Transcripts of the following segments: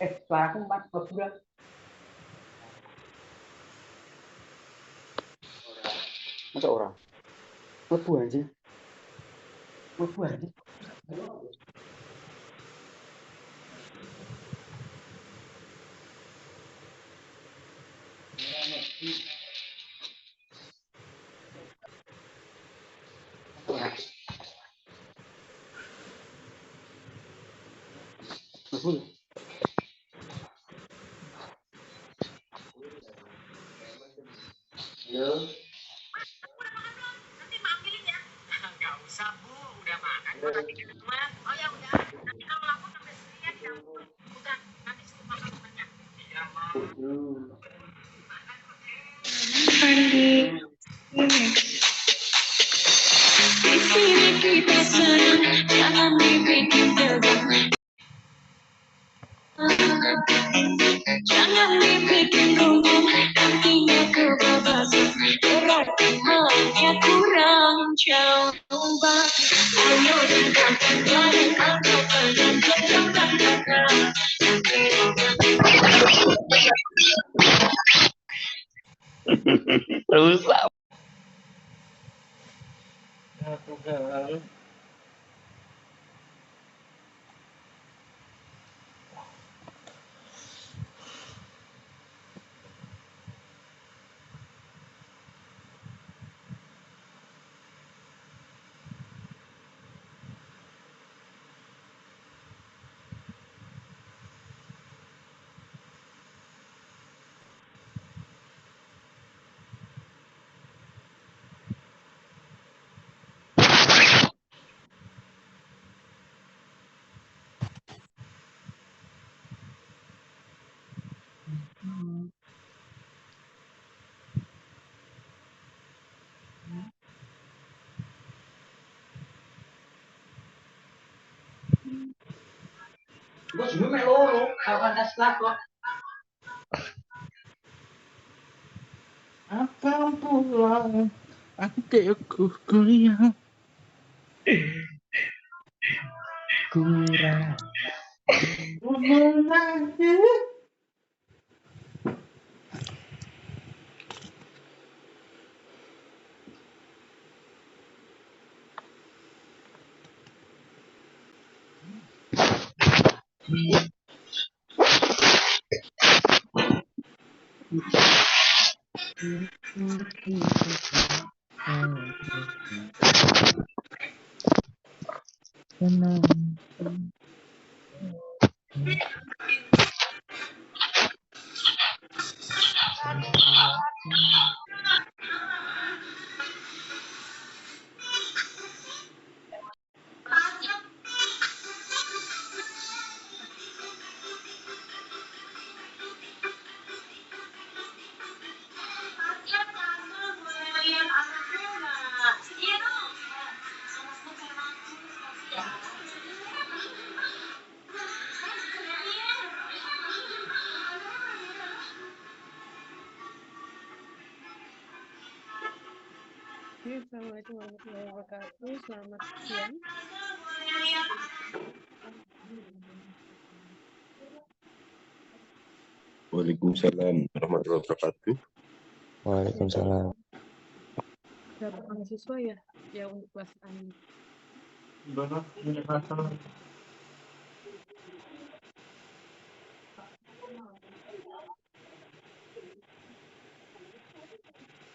Suara aku empat bulan. Masa orang? Lebu aja. Lebu aja. Lebu. Yo. Nanti Mak ambilin ya. Enggak usah, Bu. Udah makan kok nanti ke rumah. Oh ya udah. Nanti kalau lapor sampai sendirian di dapur. Udah, nanti suruh makan banyak. Iya, Mak. Di sini kita senang, jangan dibikin tegang. Jangan dibikin rumit, nantinya kebablasan. Berarti hanya kurang coba. Ayo dengarkan dari atau pelan kata kata. Rusak. Ya Tuhan. Gue sebelum meloro, kawan aslat kok. Apa pulang adikku kuliah kurang menangis. Assalamualaikum warahmatullahi wabarakatuh. Selamat siang. Waalaikumsalam warahmatullahi wabarakatuh. Waalaikumsalam. Berapa mahasiswa ya untuk kelas A ini?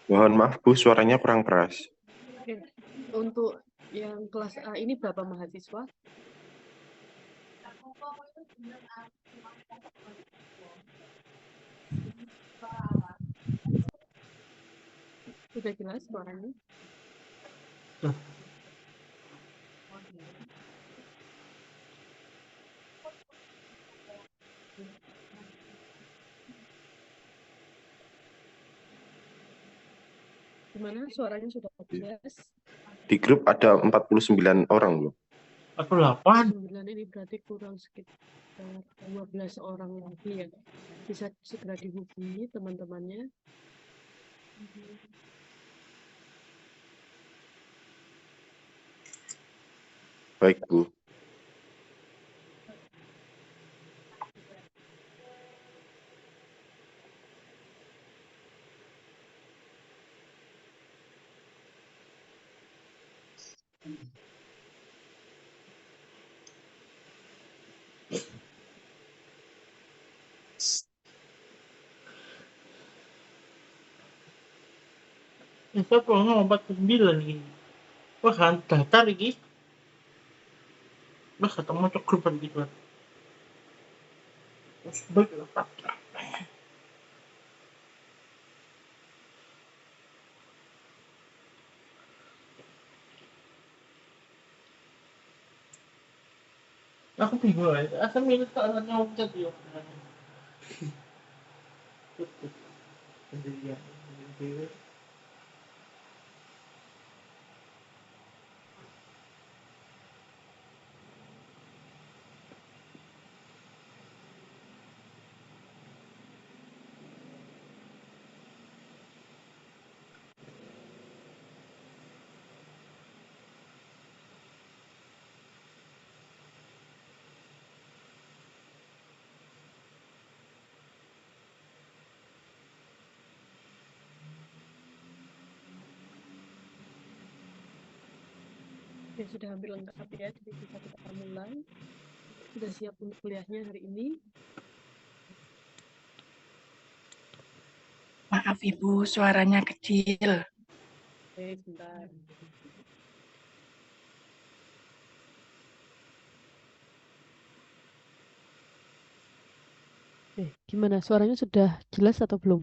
Mohon maaf Bu, suaranya kurang keras. Oke. Untuk yang kelas A ini berapa mahasiswa? Sudah jelas suaranya? Gimana suaranya sudah jelas? Di grup ada 49 orang loh. 48. 9 ini berarti kurang sekitar 12 orang lagi ya. Bisa segera dihubungi teman-temannya. Baik Bu. Siapa ngomong 49 ini? Wah kan datar ini. Wah ketemu cok grup gitu. Terus baik apa? Aku bingung ya. Asal minus kalau nyocet ya. Sendirian. Ya sudah hampir lengkap ya, jadi bisa kita mulai. Sudah siap untuk kuliahnya hari ini. Maaf Ibu, suaranya kecil. Oke, sebentar. Gimana? Suaranya sudah jelas atau belum?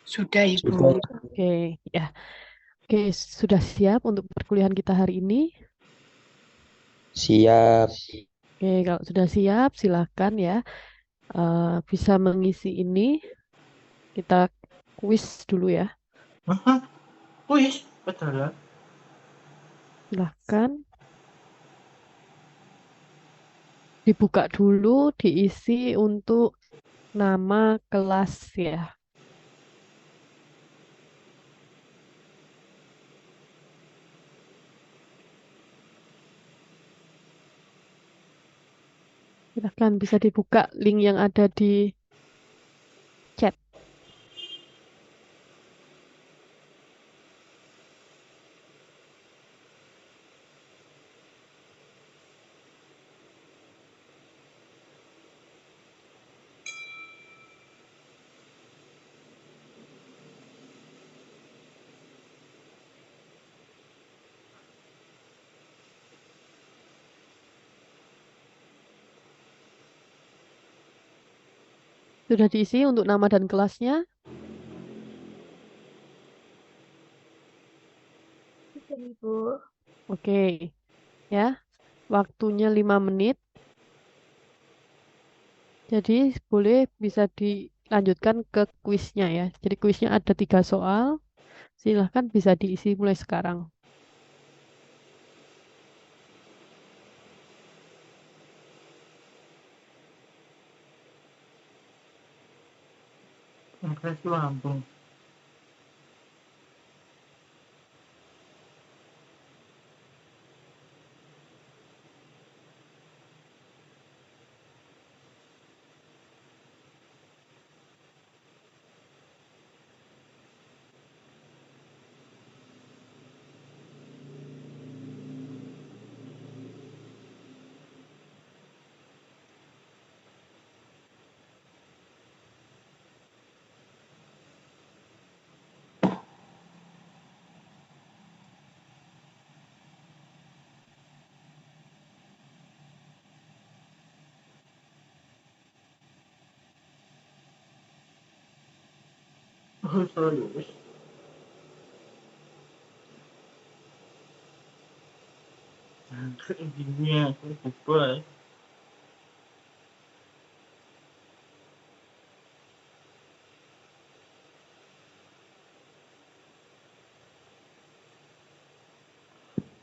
Sudah Ibu. Sudah. Oke, ya. Oke, sudah siap untuk perkuliahan kita hari ini? Siap. Oke, kalau sudah siap, silakan ya. Bisa mengisi ini. Kita kuis dulu ya. Hah? Kuis? Betul. Silahkan. Dibuka dulu, diisi untuk nama kelas ya. Silahkan bisa dibuka link yang ada di chat. Sudah diisi untuk nama dan kelasnya? Ibu. Oke, ya. Waktunya 5 menit. Jadi boleh bisa dilanjutkan ke kuisnya ya. Jadi kuisnya ada 3 soal. Silahkan bisa diisi mulai sekarang. Kelas Lampung. Oh, serius. Gini aku lupa.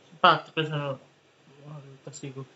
Cepat ke sana. Wah, kasih gue.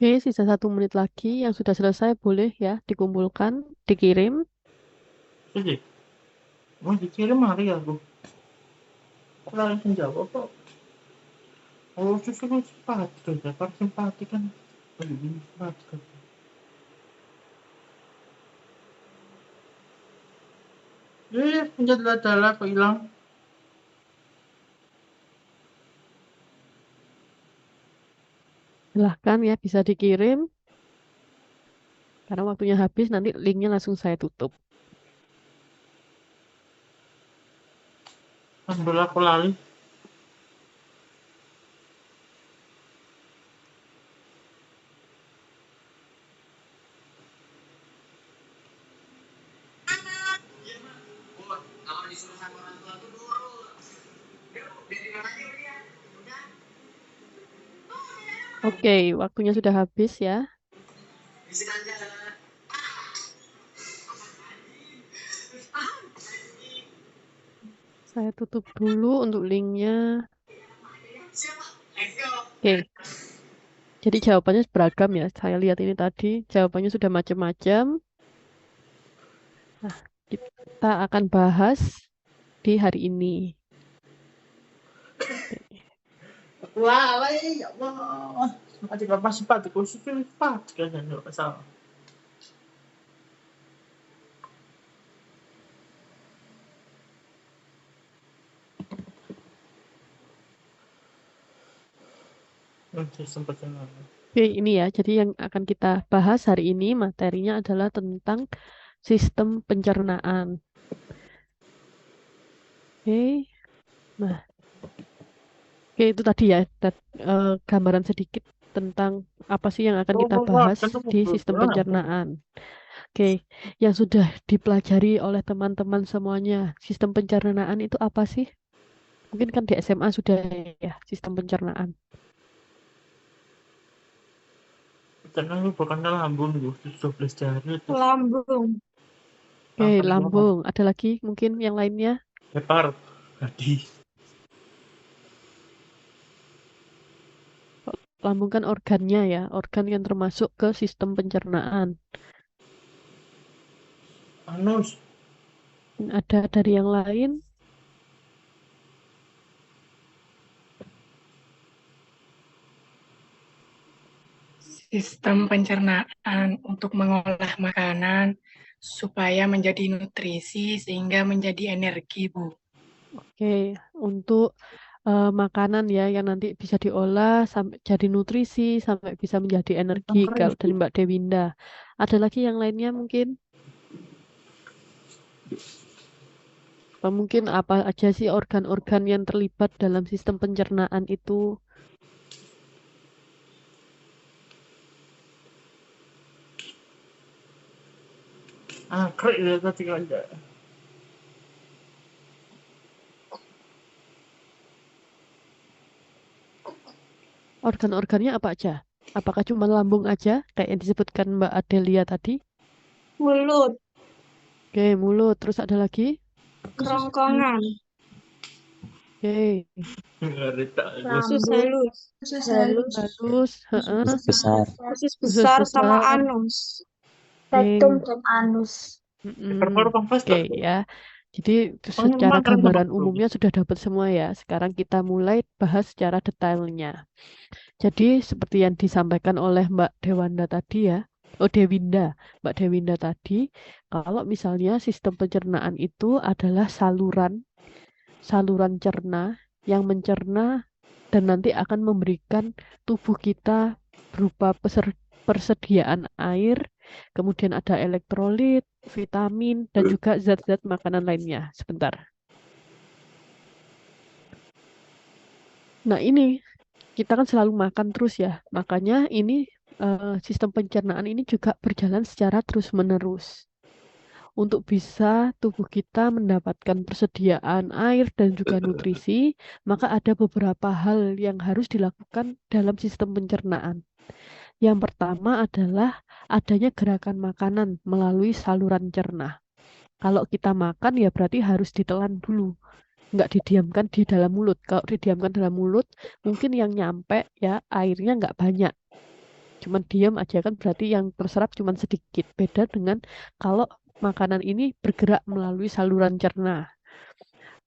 Oke, sisa 1 menit lagi. Yang sudah selesai boleh ya dikumpulkan, dikirim. Jadi, mau dikirim hari aku. Kurang jawab kok. Oh, susu simpati tuh, ya. Kalau simpati kan lebih simpati kan. Penjat adalah kok hilang. Silahkan ya, bisa dikirim. Karena waktunya habis, nanti linknya langsung saya tutup. Alhamdulillah aku lali. Kalau disuruh sama orang tua tuh nurut. Dari mana aja dia? Udah. Oke, waktunya sudah habis ya. Di sini aja. Saya tutup dulu untuk linknya. Siapa? Let's go. Oke, jadi jawabannya beragam ya. Saya lihat ini tadi, jawabannya sudah macam-macam. Nah, kita akan bahas di hari ini. Aku lali, ya Allah. Simpati apa simpati? Kau simpati kan enggak masalah. Sempat kenal. Oke, ini ya. Jadi yang akan kita bahas hari ini materinya adalah tentang sistem pencernaan. Oke, nah, oke itu tadi ya gambaran sedikit tentang apa sih yang akan kita bahas di sistem pencernaan. Oke, yang sudah dipelajari oleh teman-teman semuanya, sistem pencernaan itu apa sih? Mungkin kan di SMA sudah ya sistem pencernaan. Karena lu bukan lambung lu, 12 jari itu. Lambung. Oke, lambung. Ada lagi mungkin yang lainnya? Hepar, tadi. Lambung kan organnya ya, organ yang termasuk ke sistem pencernaan. Anus. Ada dari yang lain? Sistem pencernaan untuk mengolah makanan supaya menjadi nutrisi sehingga menjadi energi, Bu. Oke, untuk makanan ya yang nanti bisa diolah sampai jadi nutrisi sampai bisa menjadi energi kalau dari Mbak Dewinda. Ada lagi yang lainnya mungkin? Atau mungkin apa aja sih organ-organ yang terlibat dalam sistem pencernaan itu? Krik ya tadi kan enggak. Organ-organnya apa aja? Apakah cuma lambung aja kayak yang disebutkan Mbak Adelia tadi? Mulut. Oke, mulut. Terus ada lagi? Kerongkongan. Oke. Usus halus. Halus. Usus besar. Usus besar sama besar. anus. Oke. Rektum dan anus. Oke ya. Jadi secara gambaran umumnya sudah dapat semua ya. Sekarang kita mulai bahas secara detailnya. Jadi seperti yang disampaikan oleh Mbak Dewanda tadi ya. Dewinda. Mbak Dewinda tadi, kalau misalnya sistem pencernaan itu adalah saluran cerna yang mencerna dan nanti akan memberikan tubuh kita berupa persediaan air, kemudian ada elektrolit, vitamin, dan juga zat-zat makanan lainnya. Sebentar. Nah ini, kita kan selalu makan terus ya. Makanya ini sistem pencernaan ini juga berjalan secara terus-menerus. Untuk bisa tubuh kita mendapatkan persediaan air dan juga nutrisi, maka ada beberapa hal yang harus dilakukan dalam sistem pencernaan. Yang pertama adalah adanya gerakan makanan melalui saluran cerna. Kalau kita makan ya berarti harus ditelan dulu, nggak didiamkan di dalam mulut. Kalau didiamkan dalam mulut, mungkin yang nyampe ya airnya nggak banyak. cuman diam aja kan berarti yang terserap cuman sedikit. Beda dengan kalau makanan ini bergerak melalui saluran cerna.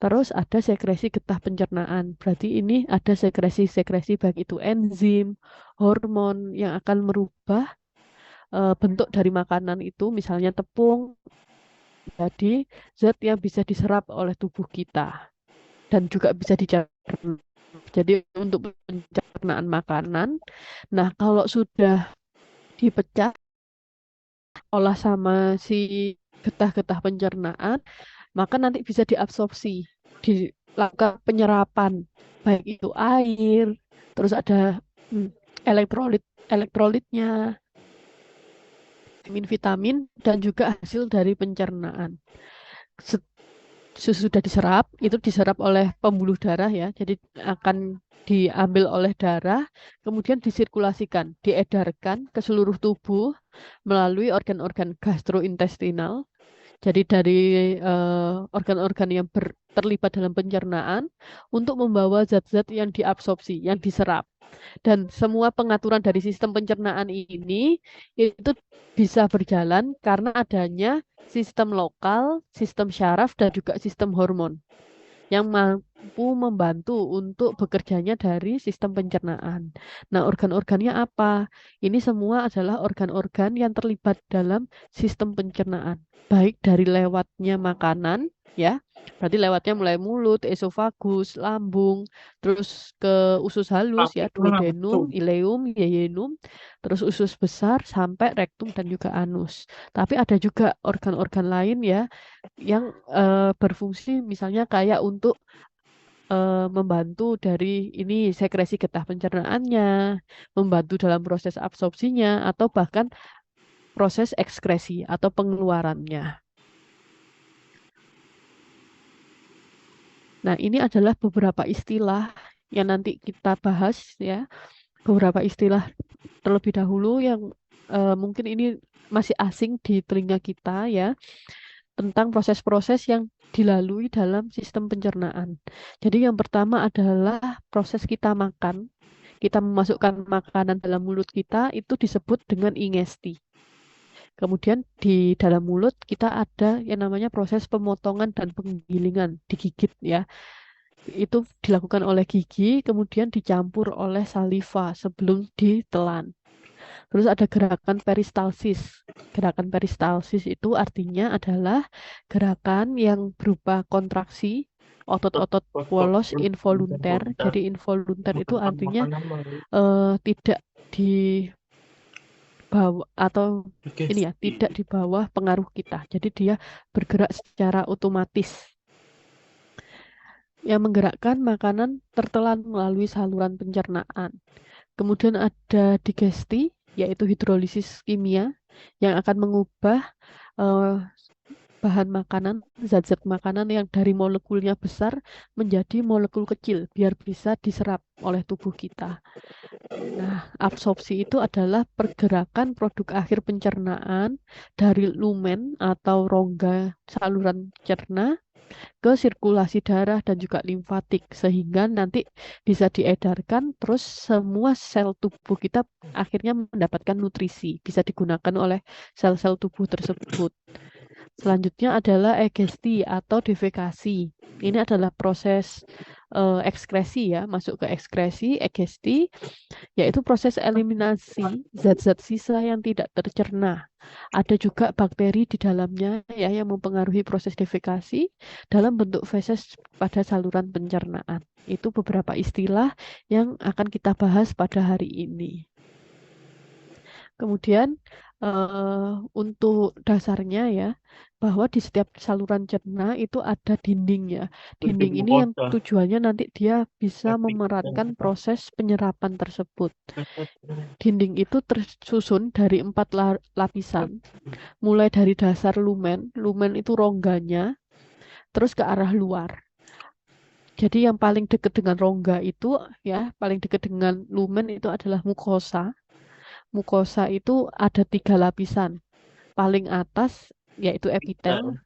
Terus ada sekresi getah pencernaan. Berarti ini ada sekresi-sekresi baik itu enzim, hormon yang akan merubah bentuk dari makanan itu, misalnya tepung, jadi zat yang bisa diserap oleh tubuh kita dan juga bisa dicerna. Jadi untuk pencernaan makanan, nah kalau sudah dipecah olah sama si getah-getah pencernaan, maka nanti bisa diabsorpsi, dilakukan penyerapan, baik itu air, terus ada elektrolitnya, vitamin dan juga hasil dari pencernaan. Sudah diserap, itu diserap oleh pembuluh darah ya, jadi akan diambil oleh darah, kemudian disirkulasikan, diedarkan ke seluruh tubuh melalui organ-organ gastrointestinal. Jadi dari organ-organ yang terlibat dalam pencernaan untuk membawa zat-zat yang diabsorpsi, yang diserap. Dan semua pengaturan dari sistem pencernaan ini itu bisa berjalan karena adanya sistem lokal, sistem syaraf, dan juga sistem hormon yang mampu membantu untuk bekerjanya dari sistem pencernaan. Nah, organ-organnya apa? Ini semua adalah organ-organ yang terlibat dalam sistem pencernaan, baik dari lewatnya makanan, ya, berarti lewatnya mulai mulut, esofagus, lambung, terus ke usus halus, ya, duodenum, ileum, yeyunum, terus usus besar sampai rektum dan juga anus. Tapi ada juga organ-organ lain ya yang berfungsi misalnya kayak untuk membantu dari ini sekresi getah pencernaannya, membantu dalam proses absorpsinya, atau bahkan proses ekskresi atau pengeluarannya. Nah, ini adalah beberapa istilah yang nanti kita bahas ya, beberapa istilah terlebih dahulu yang mungkin ini masih asing di telinga kita ya, tentang proses-proses yang dilalui dalam sistem pencernaan. Jadi yang pertama adalah proses kita makan. Kita memasukkan makanan dalam mulut kita itu disebut dengan ingesti. Kemudian di dalam mulut kita ada yang namanya proses pemotongan dan penggilingan, digigit ya. Itu dilakukan oleh gigi, kemudian dicampur oleh saliva sebelum ditelan. Terus ada gerakan peristalsis. Gerakan peristalsis itu artinya adalah gerakan yang berupa kontraksi otot-otot polos involunter. Jadi involunter itu artinya tidak di bawah atau ini ya, tidak di bawah pengaruh kita. Jadi dia bergerak secara otomatis. Yang menggerakkan makanan tertelan melalui saluran pencernaan. Kemudian ada digesti, yaitu hidrolisis kimia yang akan mengubah bahan makanan, zat-zat makanan yang dari molekulnya besar menjadi molekul kecil biar bisa diserap oleh tubuh kita. Nah, absorpsi itu adalah pergerakan produk akhir pencernaan dari lumen atau rongga saluran cerna ke sirkulasi darah dan juga limfatik sehingga nanti bisa diedarkan, terus semua sel tubuh kita akhirnya mendapatkan nutrisi, bisa digunakan oleh sel-sel tubuh tersebut. Selanjutnya adalah egesti atau defekasi. Ini adalah proses ekskresi ya, masuk ke ekskresi, egesti, yaitu proses eliminasi zat-zat sisa yang tidak tercerna. Ada juga bakteri di dalamnya ya yang mempengaruhi proses defekasi dalam bentuk feses pada saluran pencernaan. Itu beberapa istilah yang akan kita bahas pada hari ini. Kemudian untuk dasarnya ya, bahwa di setiap saluran cerna itu ada dinding ya. Dinding ini yang tujuannya nanti dia bisa memerankan proses penyerapan tersebut. Dinding itu tersusun dari 4 lapisan, mulai dari dasar lumen. Lumen itu rongganya, terus ke arah luar. Jadi yang paling dekat dengan rongga itu ya, paling dekat dengan lumen itu adalah mukosa. Mukosa itu ada 3 lapisan. Paling atas yaitu epitel.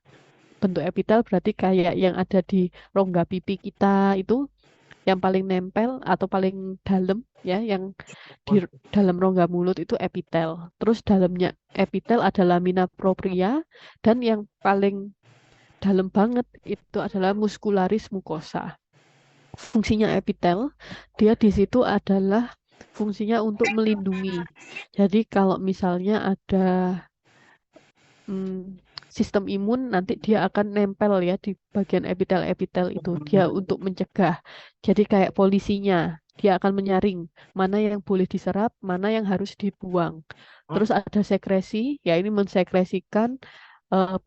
Bentuk epitel berarti kayak yang ada di rongga pipi kita itu yang paling nempel atau paling dalam ya, yang di dalam rongga mulut itu epitel. Terus dalamnya epitel ada lamina propria, dan yang paling dalam banget itu adalah muscularis mucosa. Fungsinya epitel, dia di situ adalah fungsinya untuk melindungi. Jadi kalau misalnya ada sistem imun, nanti dia akan nempel ya di bagian epitel-epitel itu. Dia untuk mencegah. Jadi kayak polisinya, dia akan menyaring mana yang boleh diserap, mana yang harus dibuang. Terus ada sekresi, ya ini mensekresikan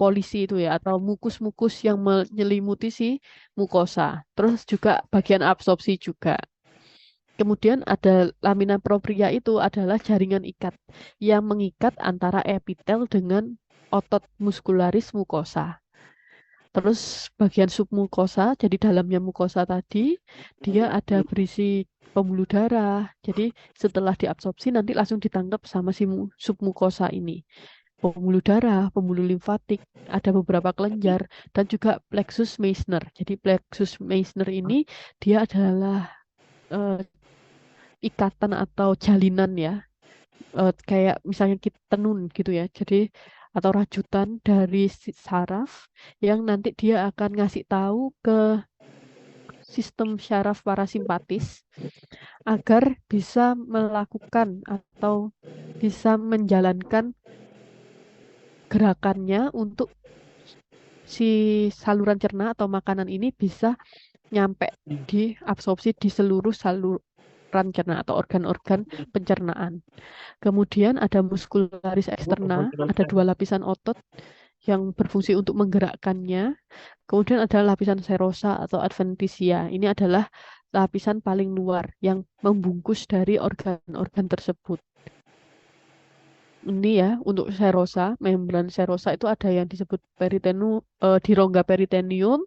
polisi itu ya, atau mukus-mukus yang menyelimuti si mukosa. Terus juga bagian absorpsi juga. Kemudian ada lamina propria, itu adalah jaringan ikat yang mengikat antara epitel dengan otot muscularis mucosa. Terus bagian submukosa, jadi dalamnya mukosa tadi, dia ada berisi pembuluh darah. Jadi setelah diabsorpsi nanti langsung ditangkap sama si submukosa ini. Pembuluh darah, pembuluh limfatik, ada beberapa kelenjar, dan juga plexus Meissner. Jadi plexus Meissner ini dia adalah ikatan atau jalinan ya, kayak misalnya kita tenun gitu ya, jadi atau rajutan dari saraf yang nanti dia akan ngasih tahu ke sistem syaraf parasimpatis agar bisa melakukan atau bisa menjalankan gerakannya untuk si saluran cerna atau makanan ini bisa nyampe di absorpsi di seluruh saluran cerna atau organ-organ pencernaan. Kemudian ada muscularis externa, ada 2 lapisan otot yang berfungsi untuk menggerakkannya. Kemudian ada lapisan serosa atau adventitia. Ini adalah lapisan paling luar yang membungkus dari organ-organ tersebut. Ini ya, untuk serosa, membran serosa itu ada yang disebut di rongga peritoneum,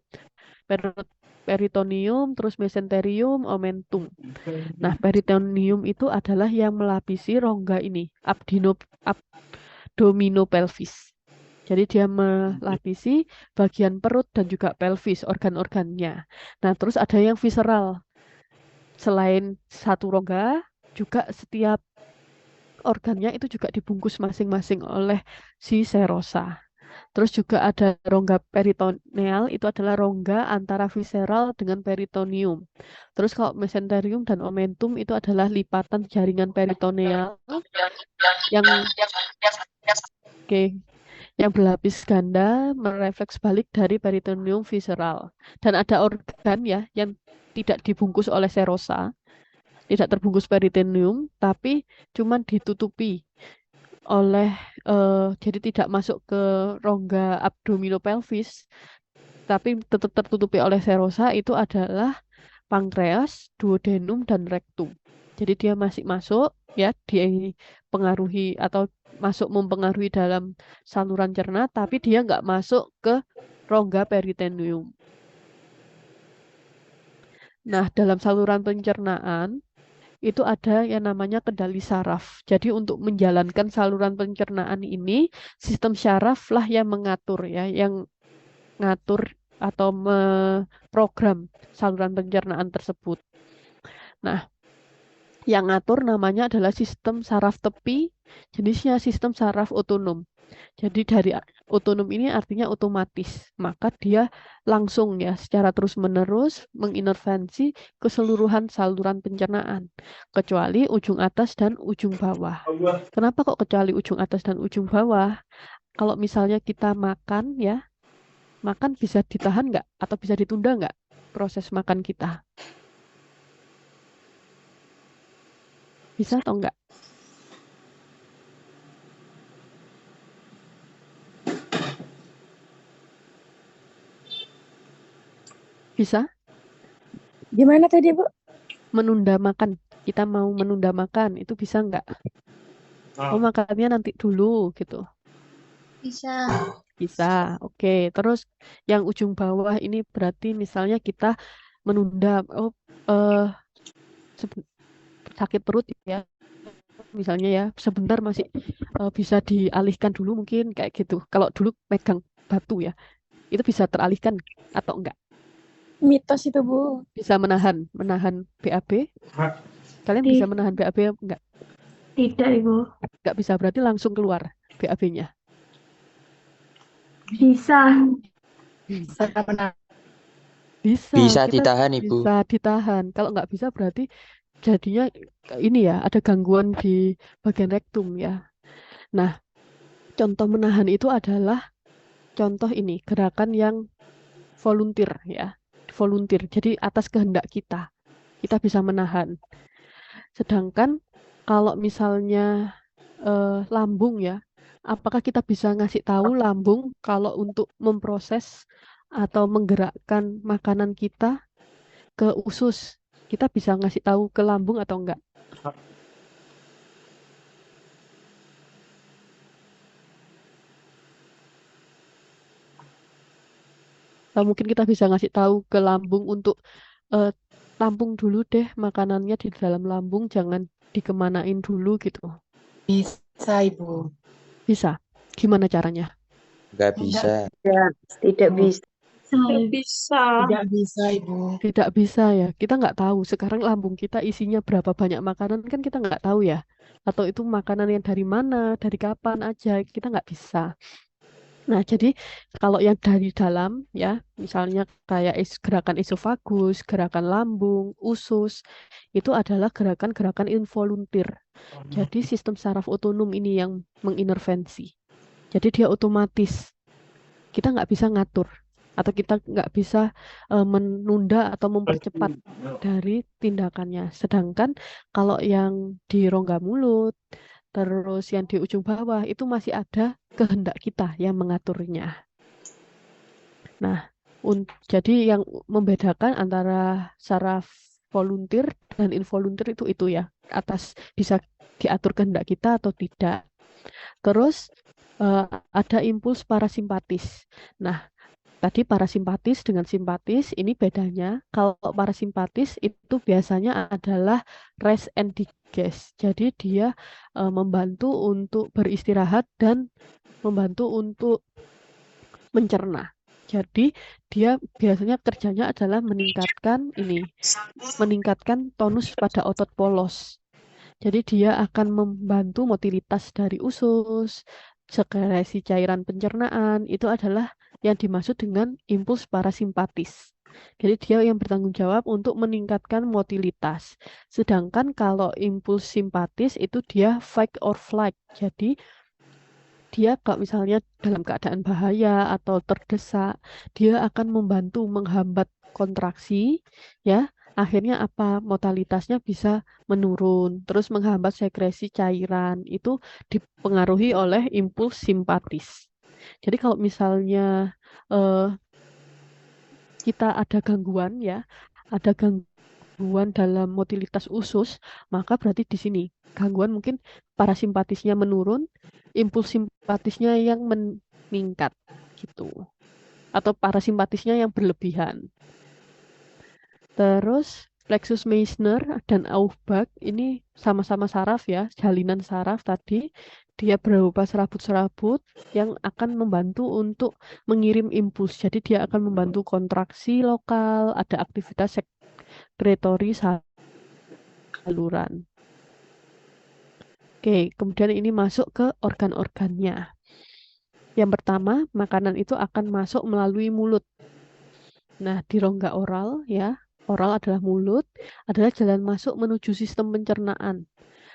peritoneum, terus mesenterium, omentum. Nah, peritoneum itu adalah yang melapisi rongga ini, abdominopelvis. Jadi dia melapisi bagian perut dan juga pelvis, organ-organnya. Nah, terus ada yang visceral. Selain satu rongga, juga setiap organnya itu juga dibungkus masing-masing oleh si serosa. Terus juga ada rongga peritoneal, itu adalah rongga antara visceral dengan peritoneum. Terus kalau mesenterium dan omentum itu adalah lipatan jaringan peritoneal yang berlapis ganda merefleks balik dari peritoneum visceral. Dan ada organ ya yang tidak dibungkus oleh serosa, tidak terbungkus peritoneum, tapi cuman ditutupi oleh jadi tidak masuk ke rongga abdominopelvis, tapi tetap tertutupi oleh serosa. Itu adalah pankreas, duodenum, dan rektum. Jadi dia masih masuk ya, dipengaruhi atau mempengaruhi dalam saluran cerna, tapi dia nggak masuk ke rongga peritoneum. Nah, dalam saluran pencernaan itu ada yang namanya kendali saraf. Jadi untuk menjalankan saluran pencernaan ini, sistem syaraf lah yang mengatur ya, yang ngatur atau memprogram saluran pencernaan tersebut. Nah, yang ngatur namanya adalah sistem saraf tepi, jenisnya sistem saraf otonom. Jadi dari otonom ini artinya otomatis, maka dia langsung ya secara terus-menerus mengintervensi keseluruhan saluran pencernaan, kecuali ujung atas dan ujung bawah. Kenapa kok kecuali ujung atas dan ujung bawah? Kalau misalnya kita makan ya, makan bisa ditahan nggak? Atau bisa ditunda nggak proses makan kita? Bisa atau enggak? Bisa? Gimana tadi, Bu? Menunda makan. Kita mau menunda makan, itu bisa nggak? Oh, makannya nanti dulu gitu. Bisa. Bisa, oke. Terus yang ujung bawah ini berarti misalnya kita menunda, sakit perut ya, misalnya ya, sebentar masih bisa dialihkan dulu mungkin kayak gitu. Kalau dulu pegang batu ya, itu bisa teralihkan atau enggak? Mitos itu, Bu. Bisa menahan BAB? Kalian bisa menahan BAB enggak? Tidak, Ibu. Enggak bisa, berarti langsung keluar BAB-nya. Bisa. Bisa menahan. Bisa, Bisa kita ditahan, Ibu. bisa ditahan. Kalau nggak bisa berarti jadinya ini ya, ada gangguan di bagian rektum ya. Nah, contoh menahan itu adalah contoh ini, gerakan yang volunteer ya. Volunteer, jadi atas kehendak kita bisa menahan. Sedangkan kalau misalnya lambung ya, apakah kita bisa ngasih tahu lambung kalau untuk memproses atau menggerakkan makanan kita ke usus, kita bisa ngasih tahu ke lambung atau enggak? Atau mungkin kita bisa ngasih tahu ke lambung untuk tampung dulu deh makanannya di dalam lambung, jangan dikemanain dulu gitu. Bisa, Ibu. Bisa. Gimana caranya? Nggak bisa. Tidak bisa. Tidak bisa, Ibu. Tidak bisa ya. Kita nggak tahu sekarang lambung kita isinya berapa banyak makanan, kan kita nggak tahu ya. Atau itu makanan yang dari mana, dari kapan aja, kita nggak bisa. Nah, jadi kalau yang dari dalam ya, misalnya kayak gerakan esofagus, gerakan lambung, usus, itu adalah gerakan-gerakan involunteer. Jadi sistem saraf otonom ini yang mengintervensi. Jadi dia otomatis. Kita nggak bisa ngatur atau kita nggak bisa menunda atau mempercepat dari tindakannya. Sedangkan kalau yang di rongga mulut, terus yang di ujung bawah itu masih ada kehendak kita yang mengaturnya. Nah, jadi yang membedakan antara saraf volunteer dan involunteer itu ya, atas bisa diatur kehendak kita atau tidak. Terus ada impuls parasimpatis. Nah, tadi parasimpatis dengan simpatis, ini bedanya. Kalau parasimpatis itu biasanya adalah rest and digest. Jadi dia membantu untuk beristirahat dan membantu untuk mencerna. Jadi dia biasanya kerjanya adalah meningkatkan tonus pada otot polos. Jadi dia akan membantu motilitas dari usus, sekresi cairan pencernaan, itu adalah yang dimaksud dengan impuls parasimpatis. Jadi dia yang bertanggung jawab untuk meningkatkan motilitas. Sedangkan kalau impuls simpatis itu dia fight or flight. Jadi dia kalau misalnya dalam keadaan bahaya atau terdesak, dia akan membantu menghambat kontraksi, ya. Akhirnya apa? Motalitasnya bisa menurun, terus menghambat sekresi cairan. Itu dipengaruhi oleh impuls simpatis. Jadi kalau misalnya kita ada gangguan ya, ada gangguan dalam motilitas usus, maka berarti di sini gangguan mungkin parasimpatisnya menurun, impuls simpatisnya yang meningkat gitu. Atau parasimpatisnya yang berlebihan. Terus plexus Meissner dan Aufbach ini sama-sama saraf ya, jalinan saraf tadi. Dia berupa serabut-serabut yang akan membantu untuk mengirim impuls. Jadi dia akan membantu kontraksi lokal, ada aktivitas sekretory saluran. Oke, kemudian ini masuk ke organ-organnya. Yang pertama, makanan itu akan masuk melalui mulut. Nah, di rongga oral ya, oral adalah mulut, adalah jalan masuk menuju sistem pencernaan.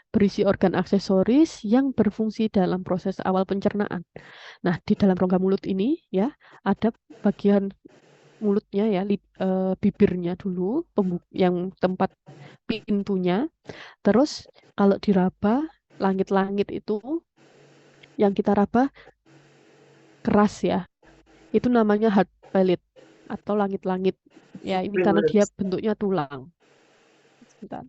Berisi organ aksesoris yang berfungsi dalam proses awal pencernaan. Nah, di dalam rongga mulut ini ya, ada bagian mulutnya ya, bibirnya dulu, yang tempat pintunya. Terus kalau diraba, langit-langit itu yang kita raba keras ya, itu namanya hard palate atau langit-langit ya, ini karena dia bentuknya tulang. Sebentar.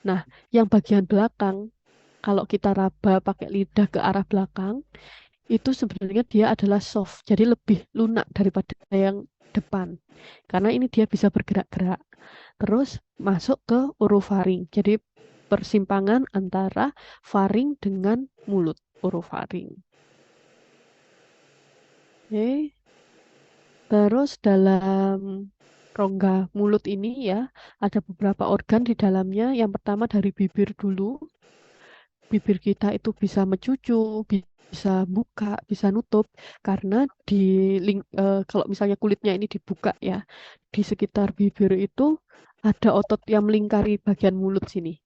Nah, yang bagian belakang, kalau kita raba pakai lidah ke arah belakang, itu sebenarnya dia adalah soft, jadi lebih lunak daripada yang depan. Karena ini dia bisa bergerak-gerak. Terus masuk ke orofaring, jadi persimpangan antara faring dengan mulut, orofaring. Oke. Terus dalam rongga mulut ini ya, ada beberapa organ di dalamnya. Yang pertama dari bibir dulu. Bibir kita itu bisa mencucu, bisa buka, bisa nutup. Karena kalau misalnya kulitnya ini dibuka ya, di sekitar bibir itu ada otot yang melingkari bagian mulut sini.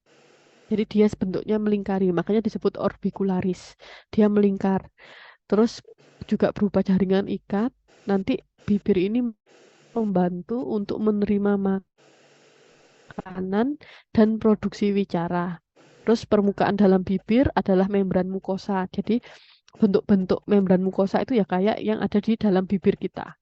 Jadi dia bentuknya melingkari, makanya disebut orbicularis. Dia melingkar. Terus juga berupa jaringan ikat. Nanti bibir ini membantu untuk menerima makanan dan produksi wicara. Terus permukaan dalam bibir adalah membran mukosa. Jadi bentuk-bentuk membran mukosa itu ya kayak yang ada di dalam bibir kita.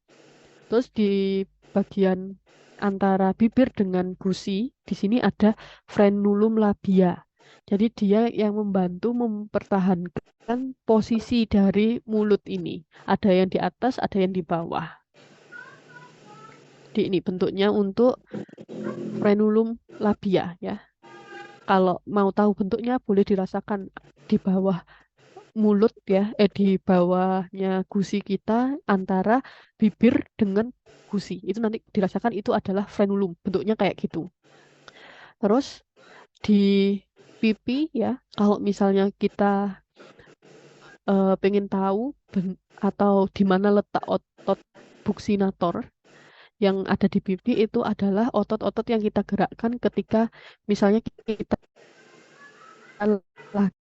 Terus di bagian antara bibir dengan gusi, di sini ada frenulum labia. Jadi dia yang membantu mempertahankan posisi dari mulut ini. Ada yang di atas, ada yang di bawah. Jadi ini bentuknya untuk frenulum labia ya. Kalau mau tahu bentuknya boleh dirasakan di bawah mulut ya, di bawahnya gusi kita antara bibir dengan gusi. Itu nanti dirasakan itu adalah frenulum, bentuknya kayak gitu. Terus di pipi ya, kalau misalnya kita pengen tahu atau di mana letak otot buccinator yang ada di pipi, itu adalah otot-otot yang kita gerakkan ketika misalnya kita lagi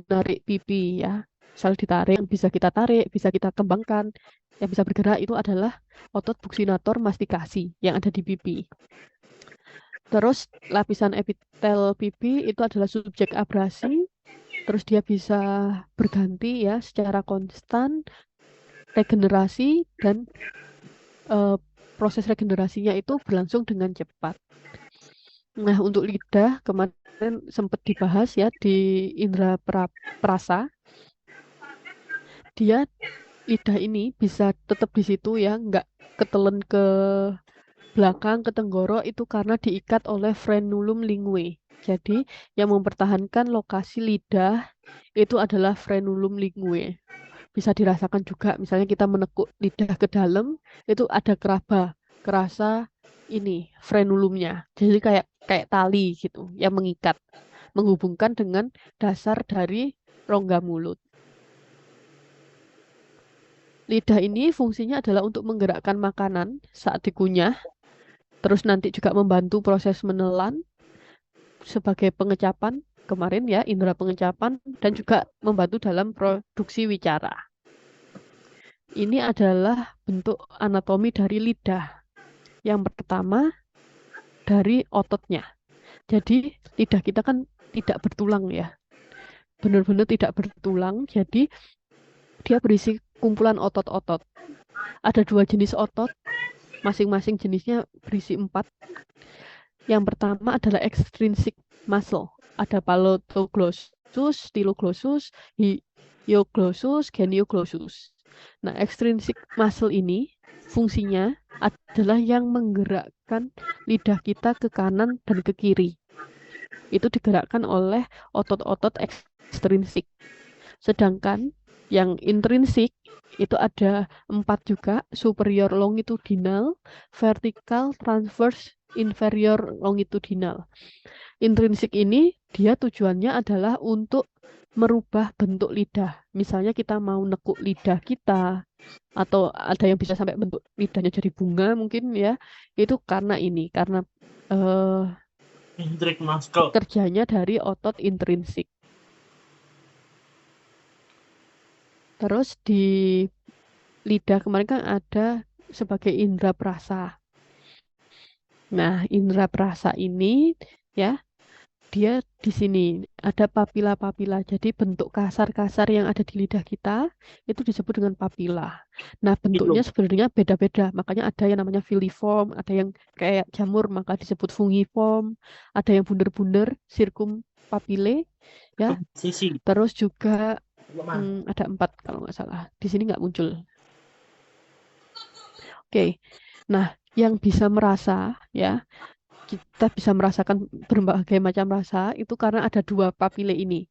narik pipi ya. Misal ditarik, bisa kita tarik, bisa kita kembangkan. Yang bisa bergerak itu adalah otot buccinator mastikasi yang ada di pipi. Terus lapisan epitel pipi itu adalah subjek abrasi. Terus dia bisa berganti ya secara konstan, regenerasi, dan proses regenerasinya itu berlangsung dengan cepat. Nah, untuk lidah kemarin sempat dibahas ya di indera perasa. Dia lidah ini bisa tetap di situ ya, nggak ketelen ke belakang, ke tenggorok, itu karena diikat oleh frenulum linguae. Jadi yang mempertahankan lokasi lidah itu adalah frenulum linguae. Bisa dirasakan juga, misalnya kita menekuk lidah ke dalam, itu ada kerasa ini frenulumnya. Jadi kayak tali gitu yang mengikat, menghubungkan dengan dasar dari rongga mulut. Lidah ini fungsinya adalah untuk menggerakkan makanan saat dikunyah, terus nanti juga membantu proses menelan sebagai pengecapan kemarin ya, indera pengecapan, dan juga membantu dalam produksi wicara. Ini adalah bentuk anatomi dari lidah. Yang pertama dari ototnya. Jadi lidah kita kan tidak bertulang ya. Benar-benar tidak bertulang. Jadi dia berisi kumpulan otot-otot. Ada 2 jenis otot. Masing-masing jenisnya berisi 4. Yang pertama adalah extrinsic muscle. Ada palotoglossus, styloglossus, hyoglossus, genioglossus. Nah, extrinsic muscle ini fungsinya adalah yang menggerakkan lidah kita ke kanan dan ke kiri. Itu digerakkan oleh otot-otot ekstrinsik. Sedangkan yang intrinsik itu ada 4 juga, superior longitudinal, vertikal, transverse, inferior longitudinal. Intrinsik ini dia tujuannya adalah untuk merubah bentuk lidah. Misalnya kita mau nekuk lidah kita, atau ada yang bisa sampai bentuk lidahnya jadi bunga mungkin ya, itu karena Intrik muscle. kerjanya dari otot intrinsik. Terus di lidah kemarin kan ada sebagai indera perasa. Nah, indera perasa ini ya, dia di sini ada papila-papila. Jadi bentuk kasar-kasar yang ada di lidah kita itu disebut dengan papila. Nah, bentuknya sebenarnya beda-beda. Makanya ada yang namanya filiform, ada yang kayak jamur maka disebut fungiform, ada yang bundar-bundar circumpapile ya. Sisi. Terus juga ada 4 kalau nggak salah. Di sini nggak muncul. Oke. Nah, yang bisa merasa ya, kita bisa merasakan berbagai macam rasa itu karena ada 2 papile ini.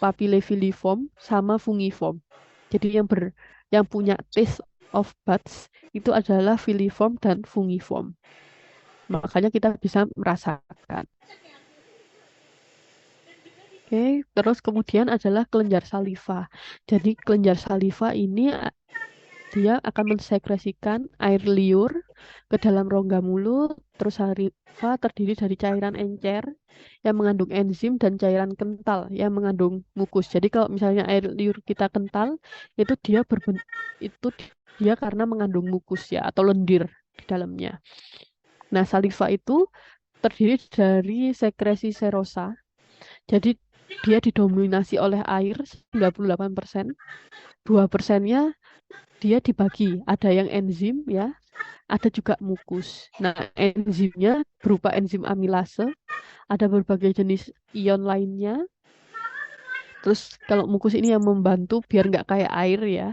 Papile filiform sama fungiform. Jadi yang yang punya taste of buds itu adalah filiform dan fungiform. Makanya kita bisa merasakan. Oke, terus kemudian adalah kelenjar saliva. Jadi kelenjar saliva ini dia akan mensekresikan air liur ke dalam rongga mulut. Terus saliva terdiri dari cairan encer yang mengandung enzim dan cairan kental yang mengandung mukus. Jadi kalau misalnya air liur kita kental, itu dia karena mengandung mukus ya atau lendir di dalamnya. Nah, saliva itu terdiri dari sekresi serosa. Jadi dia didominasi oleh air 98%. 2%-nya dia dibagi, ada yang enzim ya, ada juga mukus. Nah, enzimnya berupa enzim amilase, ada berbagai jenis ion lainnya. Terus kalau mukus ini yang membantu biar nggak kayak air ya,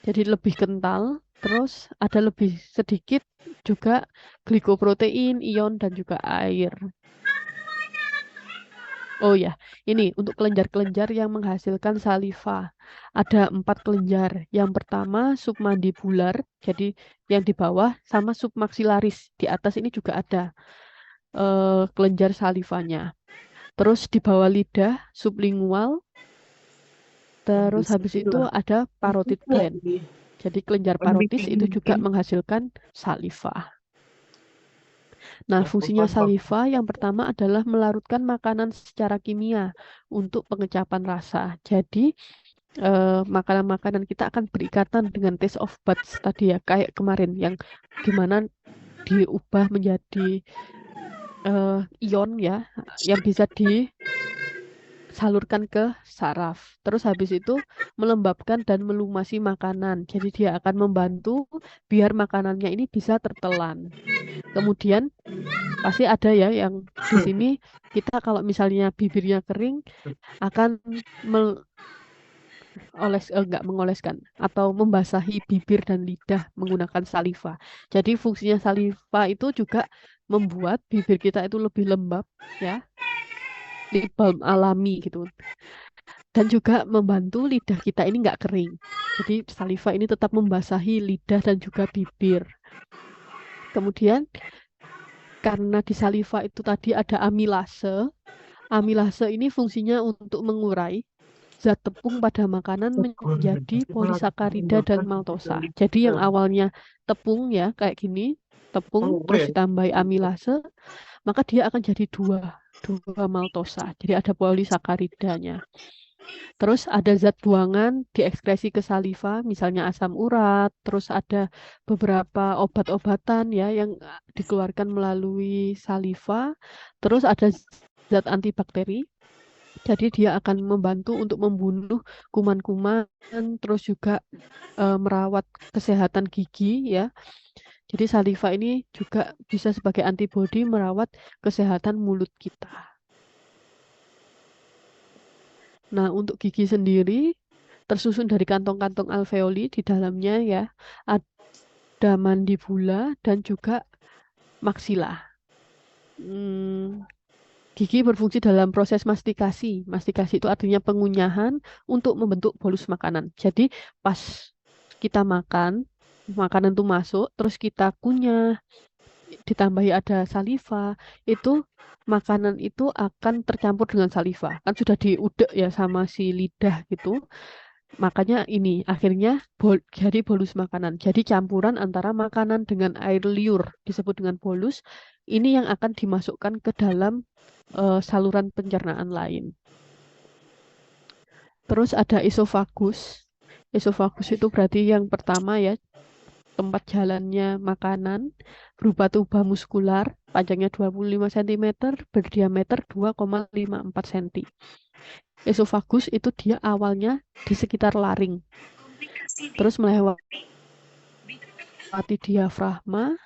jadi lebih kental. Terus ada lebih sedikit juga glikoprotein, ion, dan juga air. Oh ya, ini untuk kelenjar-kelenjar yang menghasilkan saliva. Ada 4 kelenjar. Yang pertama submandibular, jadi yang di bawah, sama submaxillaris. Di atas ini juga ada kelenjar salivanya. Terus di bawah lidah, sublingual. Terus habis itu ada parotid gland. Jadi kelenjar parotis itu juga menghasilkan saliva. Nah, fungsinya saliva yang pertama adalah melarutkan makanan secara kimia untuk pengecapan rasa. Jadi, makanan-makanan kita akan berikatan dengan taste of buds tadi ya, kayak kemarin yang gimana diubah menjadi ion ya, yang bisa disalurkan ke saraf. Terus habis itu melembabkan dan melumasi makanan. Jadi dia akan membantu biar makanannya ini bisa tertelan. Kemudian pasti ada ya yang di sini kita kalau misalnya bibirnya kering akan nggak mengoleskan atau membasahi bibir dan lidah menggunakan saliva. Jadi fungsinya saliva itu juga membuat bibir kita itu lebih lembab ya, lip balm alami gitu. Dan juga membantu lidah kita ini nggak kering. Jadi saliva ini tetap membasahi lidah dan juga bibir. Kemudian karena di saliva itu tadi ada amilase. Amilase ini fungsinya untuk mengurai zat tepung pada makanan menjadi polisakarida dan maltosa. Jadi yang awalnya tepung ya kayak gini, tepung terus ditambahi amilase, maka dia akan jadi dua maltosa. Jadi ada polisakaridanya. Terus ada zat buangan diekskresi ke saliva, misalnya asam urat, terus ada beberapa obat-obatan ya yang dikeluarkan melalui saliva, terus ada zat antibakteri. Jadi dia akan membantu untuk membunuh kuman-kuman, terus juga merawat kesehatan gigi ya. Jadi saliva ini juga bisa sebagai antibodi merawat kesehatan mulut kita. Nah, untuk gigi sendiri tersusun dari kantong-kantong alveoli di dalamnya ya. Ada mandibula dan juga maksila. Gigi berfungsi dalam proses mastikasi. Mastikasi itu artinya pengunyahan untuk membentuk bolus makanan. Jadi pas kita makan, makanan itu masuk, terus kita kunyah, ditambahi ada saliva, itu makanan itu akan tercampur dengan saliva. Kan sudah diudek ya sama si lidah gitu. Makanya ini akhirnya jadi bolus makanan. Jadi campuran antara makanan dengan air liur disebut dengan bolus. Ini yang akan dimasukkan ke dalam saluran pencernaan lain. Terus ada esofagus. Esofagus itu berarti yang pertama ya, tempat jalannya makanan berupa tuba muskular, panjangnya 25 cm, berdiameter 2,54 cm. Esofagus itu dia awalnya di sekitar laring. Terus melewati diafragma,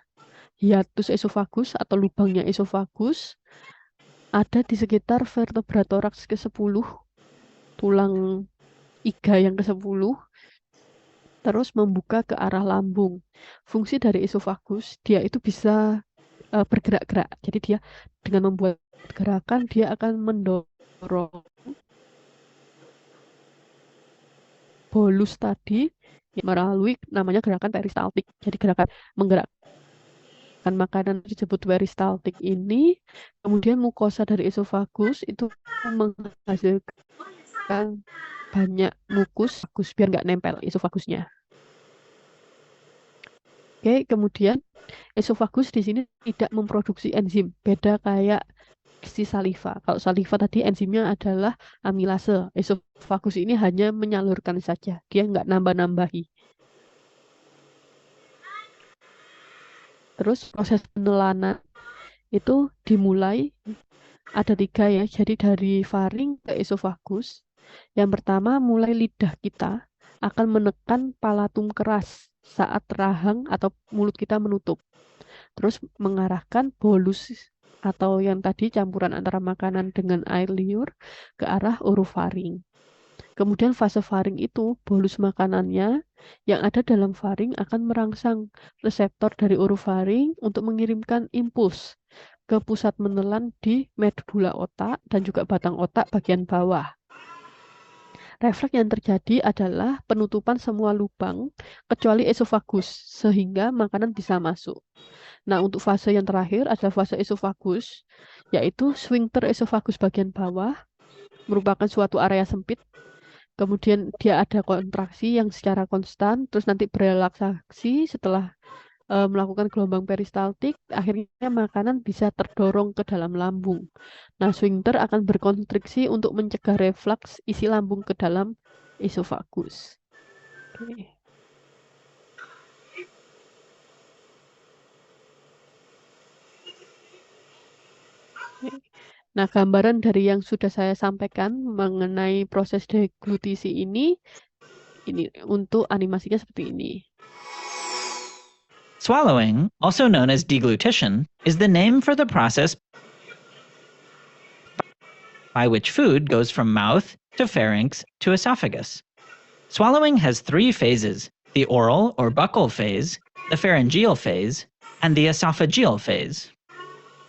hiatus esofagus atau lubangnya esofagus ada di sekitar vertebra toraks ke-10, tulang iga yang ke-10. Terus membuka ke arah lambung. Fungsi dari esofagus, dia itu bisa bergerak-gerak. Jadi dia dengan membuat gerakan, dia akan mendorong bolus tadi melalui namanya gerakan peristaltik. Jadi gerakan menggerakkan makanan disebut peristaltik ini, kemudian mukosa dari esofagus itu menghasilkan banyak mukus biar nggak nempel esofagusnya. Oke, kemudian esofagus di sini tidak memproduksi enzim, beda kayak si saliva. Kalau saliva tadi enzimnya adalah amilase, esofagus ini hanya menyalurkan saja, dia nggak nambah-nambahi. Terus proses penelanan itu dimulai ada 3 ya, jadi dari faring ke esofagus. Yang pertama mulai lidah kita akan menekan palatum keras saat rahang atau mulut kita menutup. Terus mengarahkan bolus atau yang tadi campuran antara makanan dengan air liur ke arah orofaring. Kemudian fase faring itu bolus makanannya yang ada dalam faring akan merangsang reseptor dari orofaring untuk mengirimkan impuls ke pusat menelan di medula otak dan juga batang otak bagian bawah. Refleks yang terjadi adalah penutupan semua lubang kecuali esofagus sehingga makanan bisa masuk. Nah, untuk fase yang terakhir adalah fase esofagus, yaitu sphincter esofagus bagian bawah merupakan suatu area sempit. Kemudian dia ada kontraksi yang secara konstan, terus nanti berelaksasi setelah melakukan gelombang peristaltik, akhirnya makanan bisa terdorong ke dalam lambung. Nah, sphincter akan berkonstriksi untuk mencegah refleks isi lambung ke dalam esofagus. Oke. Nah, gambaran dari yang sudah saya sampaikan mengenai proses deglutisi ini untuk animasinya seperti ini. Swallowing, also known as deglutition, is the name for the process by which food goes from mouth to pharynx to esophagus. Swallowing has 3 phases: the oral or buccal phase, the pharyngeal phase, and the esophageal phase.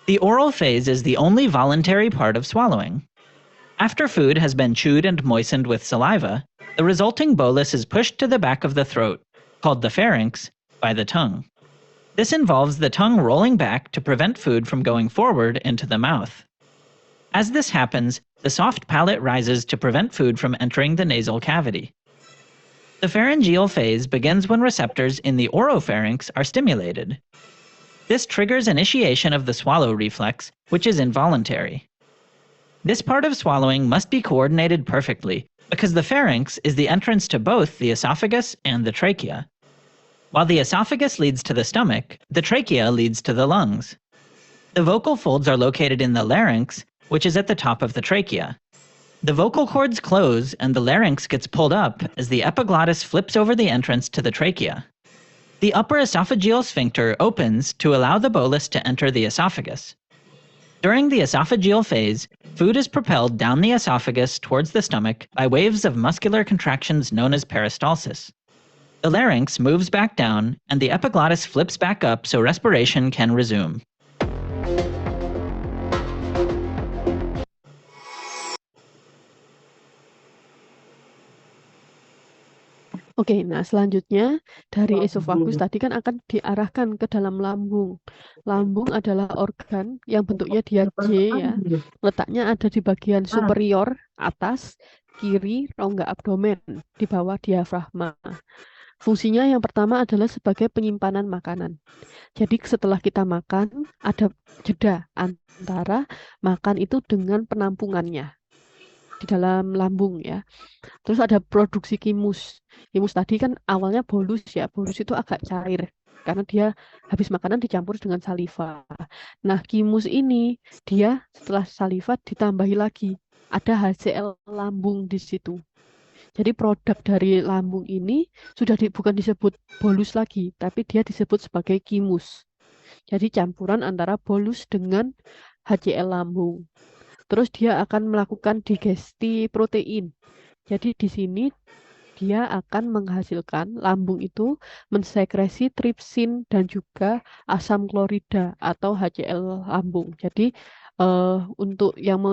The oral phase is the only voluntary part of swallowing. After food has been chewed and moistened with saliva, the resulting bolus is pushed to the back of the throat, called the pharynx, by the tongue. This involves the tongue rolling back to prevent food from going forward into the mouth. As this happens, the soft palate rises to prevent food from entering the nasal cavity. The pharyngeal phase begins when receptors in the oropharynx are stimulated. This triggers initiation of the swallow reflex, which is involuntary. This part of swallowing must be coordinated perfectly, because the pharynx is the entrance to both the esophagus and the trachea. While the esophagus leads to the stomach, the trachea leads to the lungs. The vocal folds are located in the larynx, which is at the top of the trachea. The vocal cords close and the larynx gets pulled up as the epiglottis flips over the entrance to the trachea. The upper esophageal sphincter opens to allow the bolus to enter the esophagus. During the esophageal phase, food is propelled down the esophagus towards the stomach by waves of muscular contractions known as peristalsis. The larynx moves back down and the epiglottis flips back up so respiration can resume. Oke, nah selanjutnya dari esofagus tadi kan akan diarahkan ke dalam lambung. Lambung adalah organ yang bentuknya dia J ya. Letaknya ada di bagian superior atas, kiri rongga abdomen, di bawah diafragma. Fungsinya yang pertama adalah sebagai penyimpanan makanan. Jadi setelah kita makan, ada jeda antara makan itu dengan penampungannya di dalam lambung ya. Terus ada produksi kimus. Kimus tadi kan awalnya bolus ya. Bolus itu agak cair karena dia habis makanan dicampur dengan saliva. Nah, kimus ini dia setelah saliva ditambahi lagi. Ada HCl lambung di situ. Jadi produk dari lambung ini sudah bukan disebut bolus lagi, tapi dia disebut sebagai kimus. Jadi campuran antara bolus dengan HCl lambung. Terus dia akan melakukan digesti protein. Jadi di sini dia akan menghasilkan, lambung itu mensekresi tripsin dan juga asam klorida atau HCl lambung. Jadi untuk yang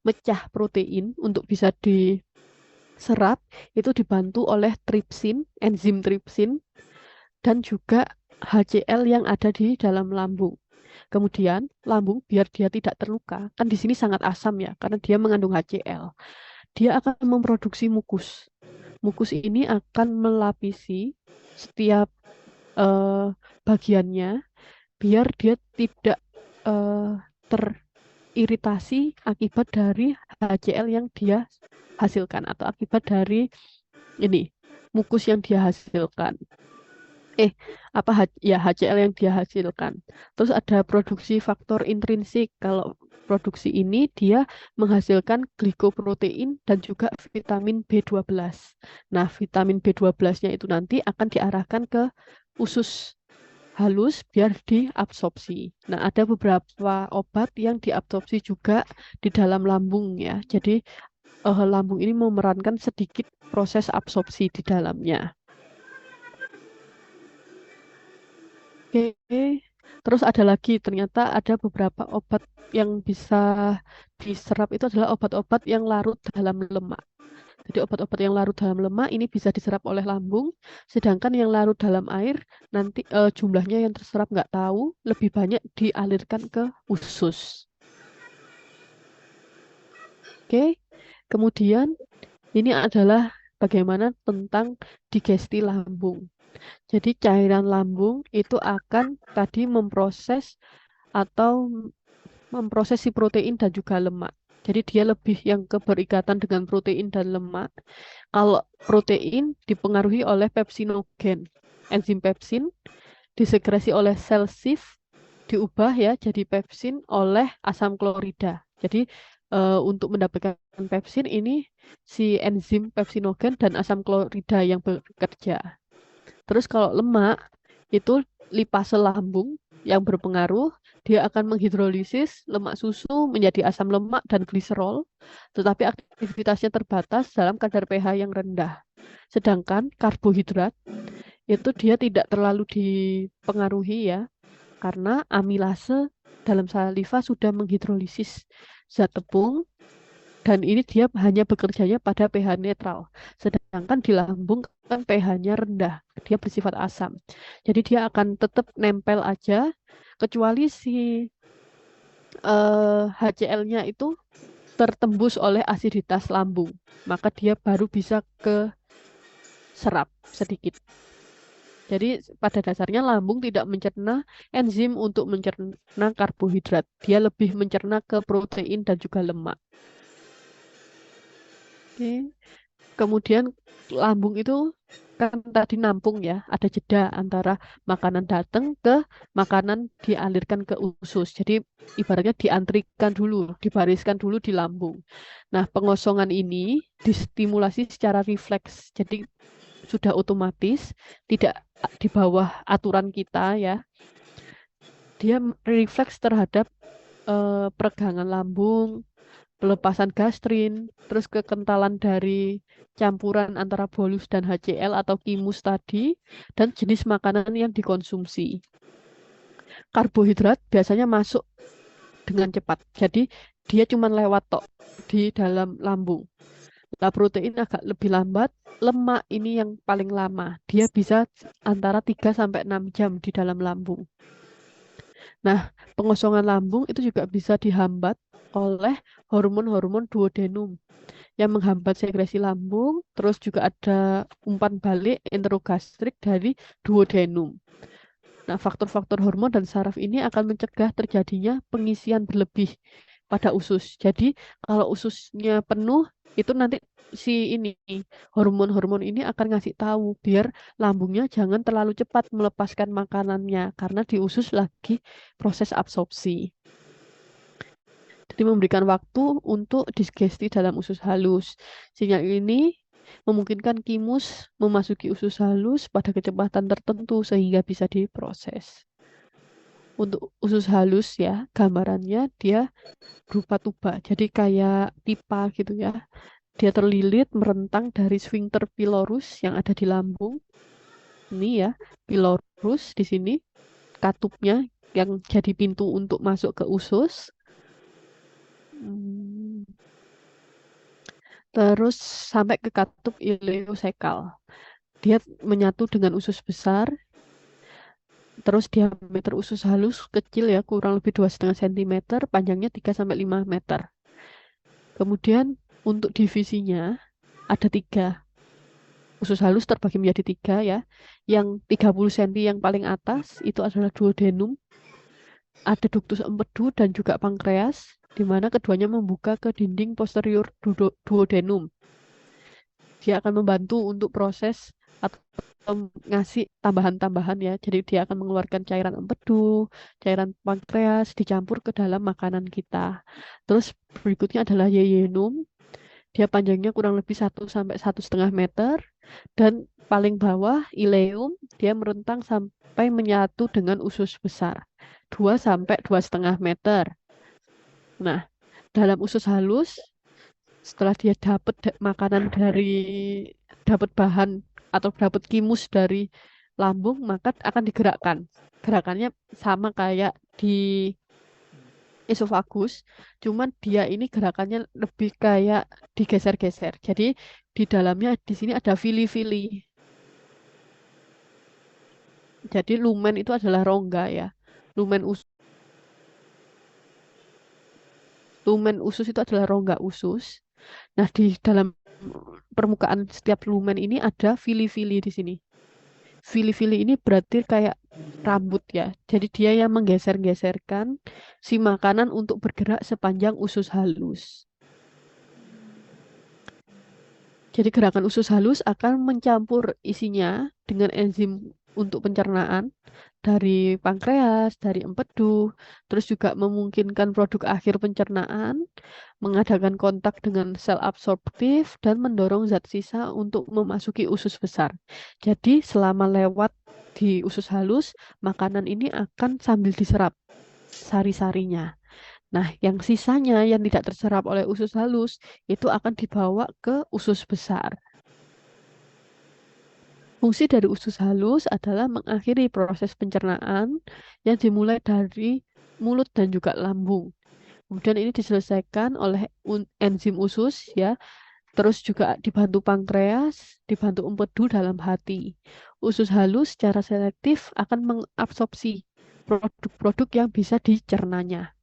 mecah protein untuk bisa diserap itu dibantu oleh tripsin, enzim tripsin, dan juga HCl yang ada di dalam lambung. Kemudian lambung biar dia tidak terluka, kan di sini sangat asam ya, karena dia mengandung HCl. Dia akan memproduksi mukus. Mukus ini akan melapisi setiap bagiannya biar dia tidak teriritasi akibat dari HCl yang dia hasilkan atau akibat dari ini mukus yang dia hasilkan. HCl yang dia hasilkan. Terus ada produksi faktor intrinsik. Kalau produksi ini dia menghasilkan glikoprotein dan juga vitamin B12. Nah, vitamin B12-nya itu nanti akan diarahkan ke usus halus biar diabsorpsi. Nah, ada beberapa obat yang diabsorpsi juga di dalam lambung ya. Jadi lambung ini memerankan sedikit proses absorpsi di dalamnya. Oke, terus ada lagi, ternyata ada beberapa obat yang bisa diserap itu adalah obat-obat yang larut dalam lemak. Jadi obat-obat yang larut dalam lemak ini bisa diserap oleh lambung, sedangkan yang larut dalam air nanti jumlahnya yang terserap nggak tahu, lebih banyak dialirkan ke usus. Oke, kemudian ini adalah bagaimana tentang digesti lambung. Jadi cairan lambung itu akan tadi memproses si protein dan juga lemak. Jadi dia lebih yang berikatan dengan protein dan lemak. Kalau protein dipengaruhi oleh pepsinogen, enzim pepsin disekresi oleh sel sif, diubah ya jadi pepsin oleh asam klorida. Jadi untuk mendapatkan pepsin ini si enzim pepsinogen dan asam klorida yang bekerja. Terus kalau lemak itu lipase lambung yang berpengaruh, dia akan menghidrolisis lemak susu menjadi asam lemak dan gliserol, tetapi aktivitasnya terbatas dalam kadar pH yang rendah. Sedangkan karbohidrat itu dia tidak terlalu dipengaruhi ya, karena amilase dalam saliva sudah menghidrolisis zat tepung, dan ini dia hanya bekerjanya pada pH netral. Sedangkan di lambung kan pH-nya rendah, dia bersifat asam. Jadi dia akan tetap nempel aja, kecuali si HCl-nya itu tertembus oleh asiditas lambung. Maka dia baru bisa ke serap sedikit. Jadi pada dasarnya lambung tidak mencerna enzim untuk mencerna karbohidrat. Dia lebih mencerna ke protein dan juga lemak. Oke. Kemudian lambung itu kan tadi nampung ya, ada jeda antara makanan datang ke makanan dialirkan ke usus. Jadi ibaratnya diantrikan dulu, dibariskan dulu di lambung. Nah, pengosongan ini distimulasi secara refleks. Jadi sudah otomatis, tidak di bawah aturan kita ya. Dia refleks terhadap peregangan lambung, pelepasan gastrin, terus kekentalan dari campuran antara bolus dan HCl atau kimus tadi, dan jenis makanan yang dikonsumsi. Karbohidrat biasanya masuk dengan cepat, jadi dia cuma lewat tok di dalam lambung. Nah, protein agak lebih lambat, lemak ini yang paling lama, dia bisa antara 3-6 jam di dalam lambung. Nah, pengosongan lambung itu juga bisa dihambat oleh hormon-hormon duodenum yang menghambat sekresi lambung, terus juga ada umpan balik enterogastrik dari duodenum. Nah, faktor-faktor hormon dan saraf ini akan mencegah terjadinya pengisian berlebih pada usus. Jadi, kalau ususnya penuh, itu nanti si ini hormon-hormon ini akan ngasih tahu biar lambungnya jangan terlalu cepat melepaskan makanannya karena di usus lagi proses absorpsi. Jadi memberikan waktu untuk digesti dalam usus halus. Sinyal ini memungkinkan kimus memasuki usus halus pada kecepatan tertentu sehingga bisa diproses. Untuk usus halus ya, gambarannya dia berupa tuba. Jadi kayak pipa gitu ya. Dia terlilit merentang dari sphincter pylorus yang ada di lambung. Ini ya, pylorus di sini, katupnya yang jadi pintu untuk masuk ke usus. terus sampai ke katup ileosekal. Dia menyatu dengan usus besar, terus diameter usus halus kecil ya, kurang lebih 2,5 cm, panjangnya 3-5 meter. Kemudian untuk divisinya ada 3. Usus halus terbagi menjadi 3 ya. Yang 30 cm yang paling atas itu adalah duodenum, ada ductus empedu dan juga pankreas, di mana keduanya membuka ke dinding posterior duodenum. Dia akan membantu untuk proses atau ngasih tambahan-tambahan ya. Jadi dia akan mengeluarkan cairan empedu, cairan pankreas dicampur ke dalam makanan kita. Terus berikutnya adalah yeyunum. Dia panjangnya kurang lebih 1-1,5 meter, dan paling bawah ileum, dia merentang sampai menyatu dengan usus besar 2-2,5 meter. Nah, dalam usus halus, setelah dia dapat makanan dapat bahan atau dapat kimus dari lambung, maka akan digerakkan. Gerakannya sama kayak di esofagus, cuman dia ini gerakannya lebih kayak digeser-geser. Jadi di dalamnya di sini ada vili-vili. Jadi lumen itu adalah rongga ya. Lumen usus itu adalah rongga usus. Nah, di dalam permukaan setiap lumen ini ada vili-vili di sini. Vili-vili ini berarti kayak rambut ya. Jadi dia yang menggeser-geserkan si makanan untuk bergerak sepanjang usus halus. Jadi gerakan usus halus akan mencampur isinya dengan enzim untuk pencernaan dari pankreas, dari empedu, terus juga memungkinkan produk akhir pencernaan, mengadakan kontak dengan sel absorptif, dan mendorong zat sisa untuk memasuki usus besar. Jadi selama lewat di usus halus, makanan ini akan sambil diserap sari-sarinya. Nah, yang sisanya yang tidak terserap oleh usus halus itu akan dibawa ke usus besar. Fungsi dari usus halus adalah mengakhiri proses pencernaan yang dimulai dari mulut dan juga lambung. Kemudian ini diselesaikan oleh enzim usus ya. Terus juga dibantu pankreas, dibantu empedu dalam hati. Usus halus secara selektif akan mengabsorpsi produk-produk yang bisa dicernanya.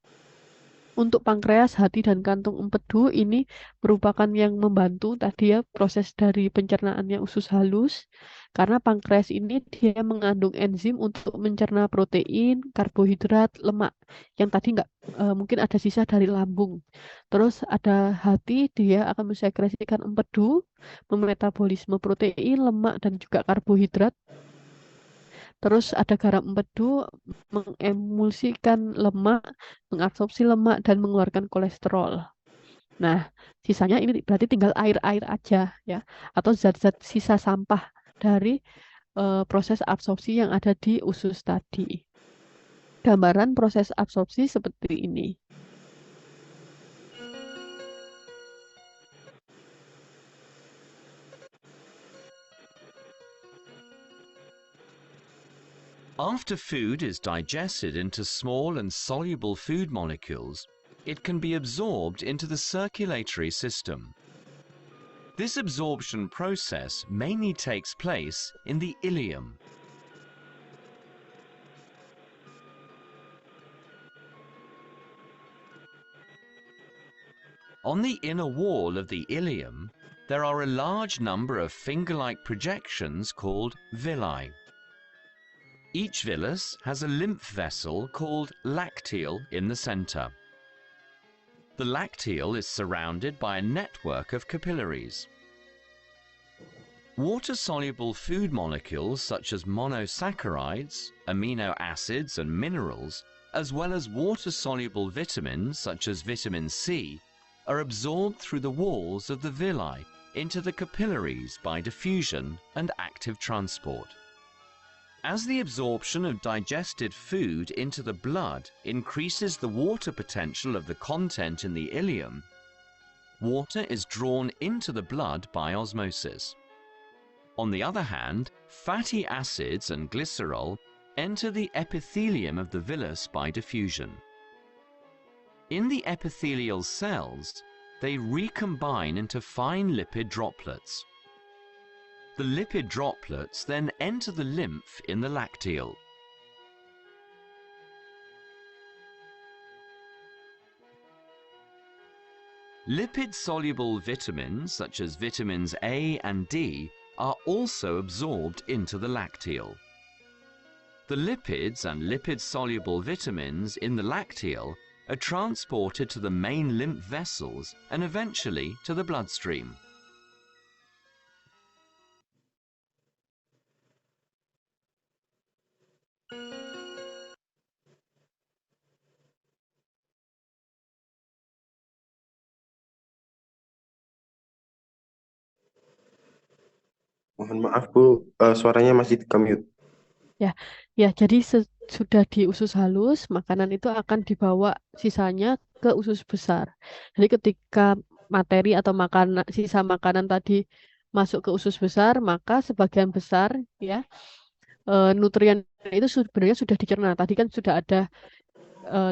Untuk pankreas, hati, dan kantung empedu ini merupakan yang membantu tadi ya proses dari pencernaannya usus halus, karena pankreas ini dia mengandung enzim untuk mencerna protein, karbohidrat, lemak yang tadi mungkin ada sisa dari lambung. Terus ada hati, dia akan mensekresikan empedu, memetabolisme protein, lemak, dan juga karbohidrat. Terus ada garam empedu, mengemulsikan lemak, mengabsorpsi lemak, dan mengeluarkan kolesterol. Nah, sisanya ini berarti tinggal air-air aja ya, atau zat-zat sisa sampah dari proses absorpsi yang ada di usus tadi. Gambaran proses absorpsi seperti ini. After food is digested into small and soluble food molecules, it can be absorbed into the circulatory system. This absorption process mainly takes place in the ileum. On the inner wall of the ileum, there are a large number of finger-like projections called villi. Each villus has a lymph vessel called lacteal in the center. The lacteal is surrounded by a network of capillaries. Water-soluble food molecules such as monosaccharides, amino acids and minerals, as well as water-soluble vitamins such as vitamin C, are absorbed through the walls of the villi into the capillaries by diffusion and active transport. As the absorption of digested food into the blood increases the water potential of the content in the ileum, water is drawn into the blood by osmosis. On the other hand, fatty acids and glycerol enter the epithelium of the villus by diffusion. In the epithelial cells, they recombine into fine lipid droplets. The lipid droplets then enter the lymph in the lacteal. Lipid-soluble vitamins, such as vitamins A and D, are also absorbed into the lacteal. The lipids and lipid-soluble vitamins in the lacteal are transported to the main lymph vessels and eventually to the bloodstream. Mohon maaf Bu, suaranya masih di-mute. Ya, jadi sudah di usus halus, makanan itu akan dibawa sisanya ke usus besar. Jadi ketika materi atau sisa makanan tadi masuk ke usus besar, maka sebagian besar ya nutrien itu sebenarnya sudah dicerna. Tadi kan sudah ada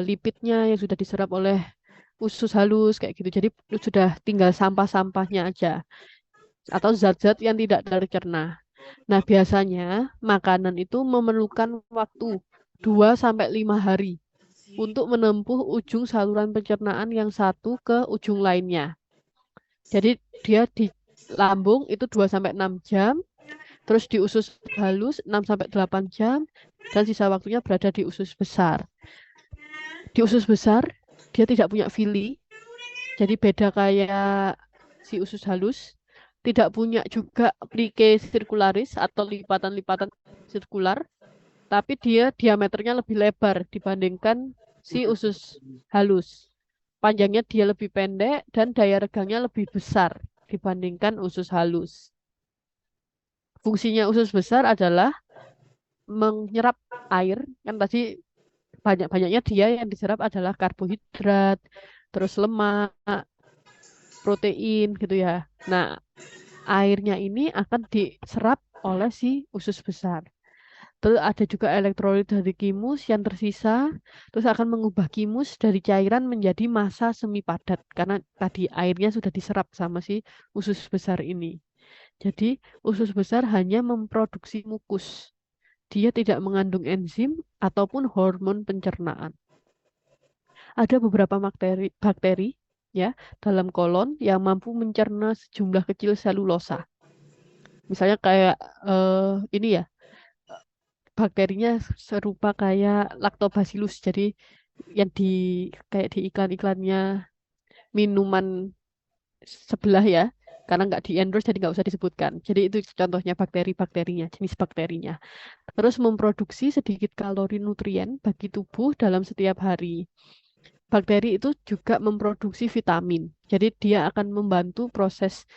lipidnya yang sudah diserap oleh usus halus kayak gitu. Jadi sudah tinggal sampah-sampahnya aja atau zat-zat yang tidak tercerna. Nah, biasanya makanan itu memerlukan waktu 2-5 hari untuk menempuh ujung saluran pencernaan yang satu ke ujung lainnya. Jadi dia di lambung itu 2-6 jam, terus di usus halus 6-8 jam, dan sisa waktunya berada di usus besar. Di usus besar dia tidak punya villi, jadi beda kayak si usus halus. Tidak punya juga plique circularis atau lipatan-lipatan sirkular, tapi dia diameternya lebih lebar dibandingkan si usus halus. Panjangnya dia lebih pendek dan daya regangnya lebih besar dibandingkan usus halus. Fungsinya usus besar adalah menyerap air, kan tadi banyak-banyaknya dia yang diserap adalah karbohidrat, terus lemak, protein gitu ya. Nah, airnya ini akan diserap oleh si usus besar. Terus ada juga elektrolit dari kimus yang tersisa, terus akan mengubah kimus dari cairan menjadi massa semi padat karena tadi airnya sudah diserap sama si usus besar ini. Jadi usus besar hanya memproduksi mukus. Dia tidak mengandung enzim ataupun hormon pencernaan. Ada beberapa bakteri ya dalam kolon yang mampu mencerna sejumlah kecil selulosa. Misalnya kayak ini ya, bakterinya serupa kayak lactobacillus. Jadi yang kayak di iklan-iklannya minuman sebelah ya, karena nggak di endorse jadi nggak usah disebutkan. Jadi itu contohnya bakterinya, jenis bakterinya. Terus memproduksi sedikit kalori nutrien bagi tubuh dalam setiap hari. Bakteri itu juga memproduksi vitamin. Jadi dia akan membantu proses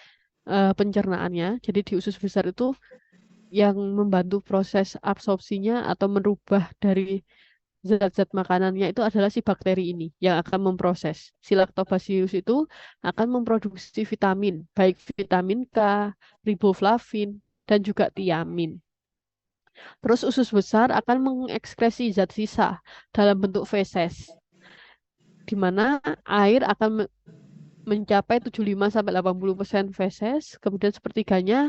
pencernaannya. Jadi di usus besar itu yang membantu proses absorpsinya atau merubah dari zat-zat makanannya itu adalah si bakteri ini yang akan memproses. Si lactobacillus itu akan memproduksi vitamin, baik vitamin K, riboflavin, dan juga tiamin. Terus usus besar akan mengekskresi zat sisa dalam bentuk feses, di mana air akan mencapai 75-80% feses, kemudian sepertiganya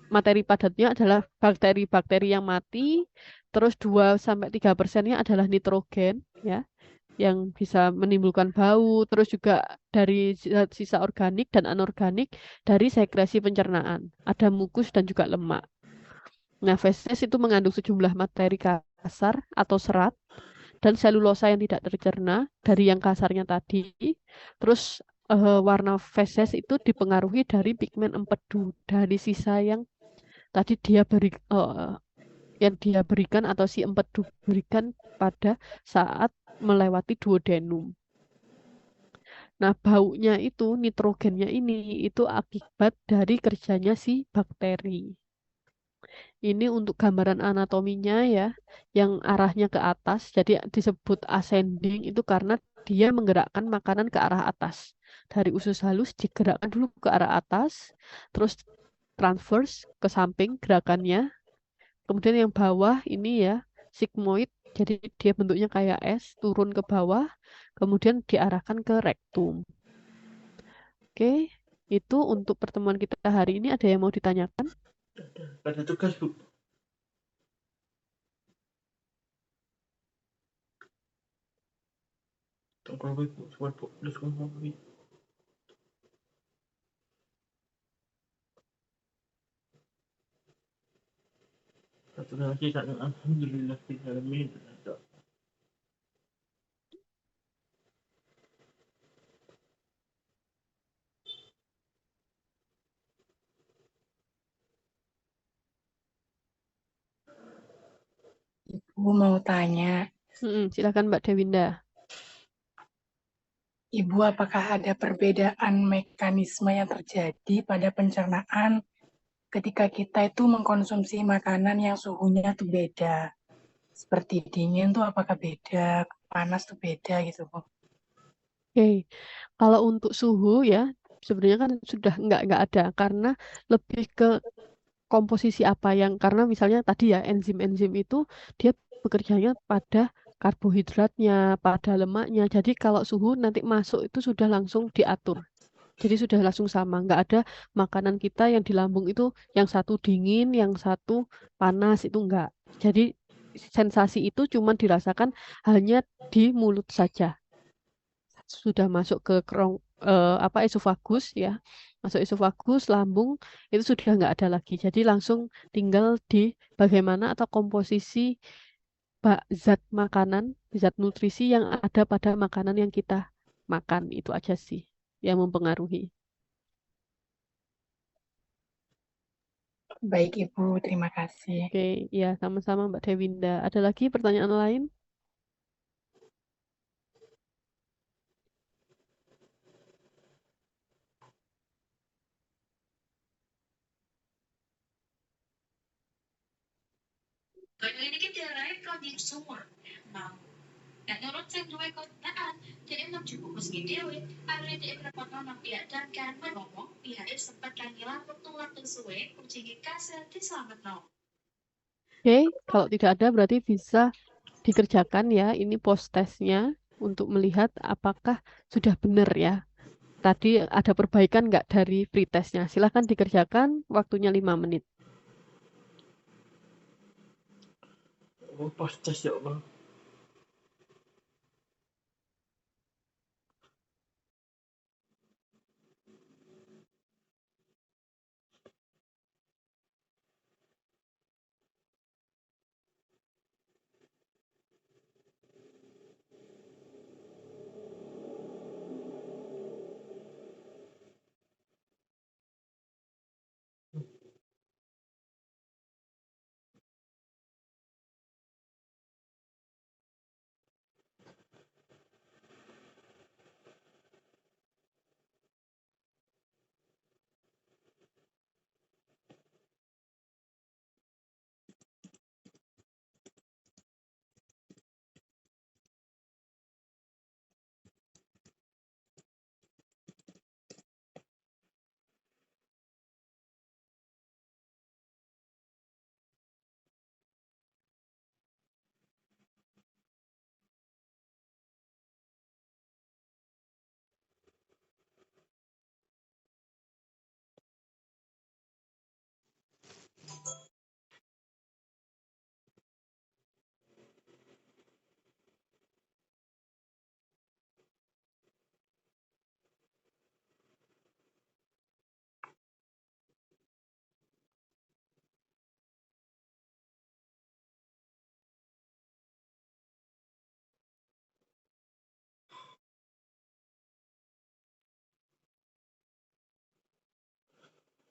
materi padatnya adalah bakteri-bakteri yang mati, terus 2-3%-nya adalah nitrogen ya, yang bisa menimbulkan bau, terus juga dari zat sisa organik dan anorganik dari sekresi pencernaan, ada mukus dan juga lemak. Nah, feses itu mengandung sejumlah materi kasar atau serat dan selulosa yang tidak tercerna dari yang kasarnya tadi. Terus warna feses itu dipengaruhi dari pigmen empedu dari sisa yang tadi yang dia berikan atau si empedu berikan pada saat melewati duodenum. Nah, baunya itu, nitrogennya ini itu akibat dari kerjanya si bakteri. Ini untuk gambaran anatominya ya, yang arahnya ke atas. Jadi disebut ascending itu karena dia menggerakkan makanan ke arah atas. Dari usus halus digerakkan dulu ke arah atas, terus transverse ke samping gerakannya. Kemudian yang bawah ini ya, sigmoid. Jadi dia bentuknya kayak S, turun ke bawah, kemudian diarahkan ke rektum. Oke, itu untuk pertemuan kita hari ini ada yang mau ditanyakan? Ada tugas, Bu. Tunggu, Bu. Buat Bu. Let's go, Bu. Satu lagi, alhamdulillah, alamin. Ibu mau tanya, Silakan Mbak Dewinda. Ibu apakah ada perbedaan mekanisme yang terjadi pada pencernaan ketika kita itu mengkonsumsi makanan yang suhunya tuh beda? Seperti dingin tuh apakah beda, panas tuh beda gitu, Bu? Oke, kalau untuk suhu ya sebenarnya kan sudah nggak ada karena lebih ke komposisi apa yang karena misalnya tadi ya enzim-enzim itu dia bekerjanya pada karbohidratnya, pada lemaknya. Jadi kalau suhu nanti masuk itu sudah langsung diatur. Jadi sudah langsung sama, nggak ada makanan kita yang di lambung itu yang satu dingin, yang satu panas itu nggak. Jadi sensasi itu cuma dirasakan hanya di mulut saja. Sudah masuk ke esofagus ya, masuk esofagus, lambung itu sudah nggak ada lagi. Jadi langsung tinggal di bagaimana atau komposisi zat makanan, zat nutrisi yang ada pada makanan yang kita makan itu aja sih yang mempengaruhi. Baik Ibu, terima kasih. Oke, ya sama-sama Mbak Dewinda. Ada lagi pertanyaan lain? Banyak ini kan diarahkan kalau sumur. Nah, nurut saya dua kotaan, jadi emang cukup meski dewe, ada di beberapa nama pihak dan kan ngomong pihak sempat kangilan waktu suwe, kucing kasar diselamat no. Oke, kalau tidak ada berarti bisa dikerjakan ya. Ini post testnya untuk melihat apakah sudah benar ya. Tadi ada perbaikan nggak dari pretestnya? Silahkan dikerjakan, waktunya 5 menit. Oh, pastas ya Allah.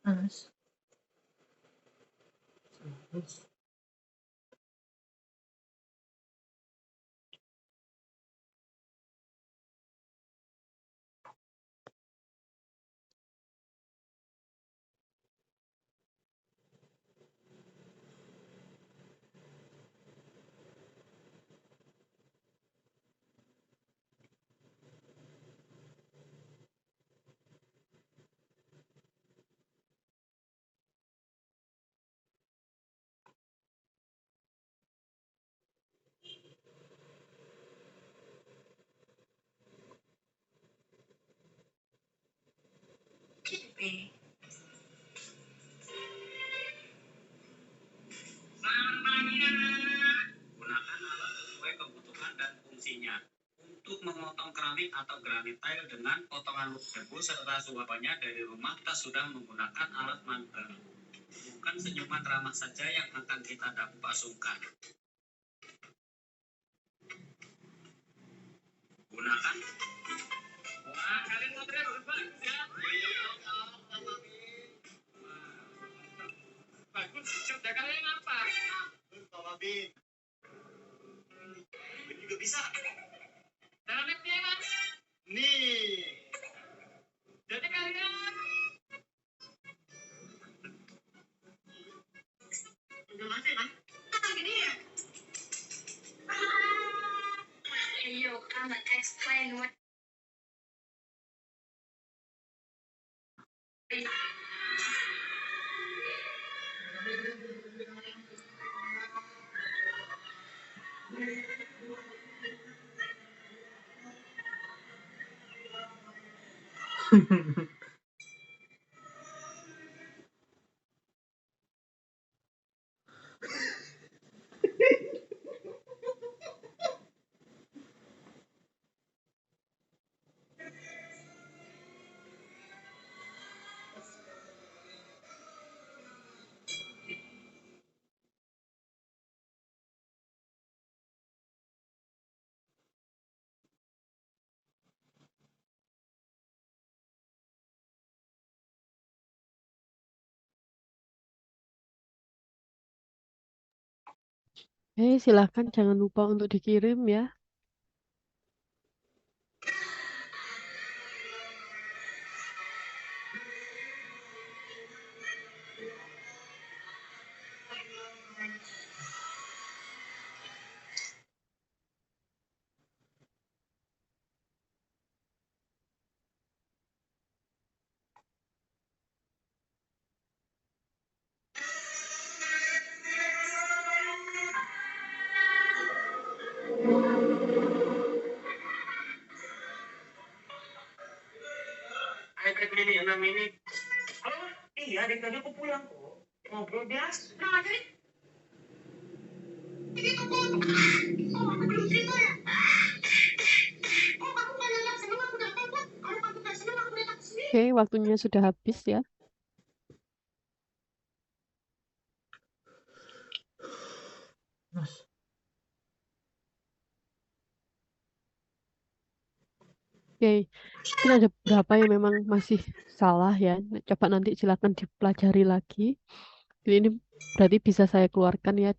Mas. untuk memotong keramik atau granit tile dengan potongan debu serta suapannya dari rumah, kita sudah menggunakan alat manual. Bukan senyuman ramah saja yang akan kita pasungkan. Gunakan. Wah, kalian motornya bagus ya. Bagus, sudah kalian apa? Bapak Bin. Bin juga bisa. Dalamnya Mas. Nih. Jadi kalian udah mati kan? Gini ya. Ayo, come explain what. Silahkan jangan lupa untuk dikirim ya. Adik ini 6 ini. Oh, iya, adik tadi aku pulang kok. Ngobrol biasa. Nah, jadi itu kok. Oh, aku belum cerita ya. Oh, kamu kalau nggak seneng aku datang kok. Kalau kamu nggak seneng aku datang sendiri. Oke, waktunya sudah habis ya. Mas. Oke, mungkin ada beberapa yang memang masih salah ya. Coba nanti silakan dipelajari lagi. Jadi ini berarti bisa saya keluarkan ya.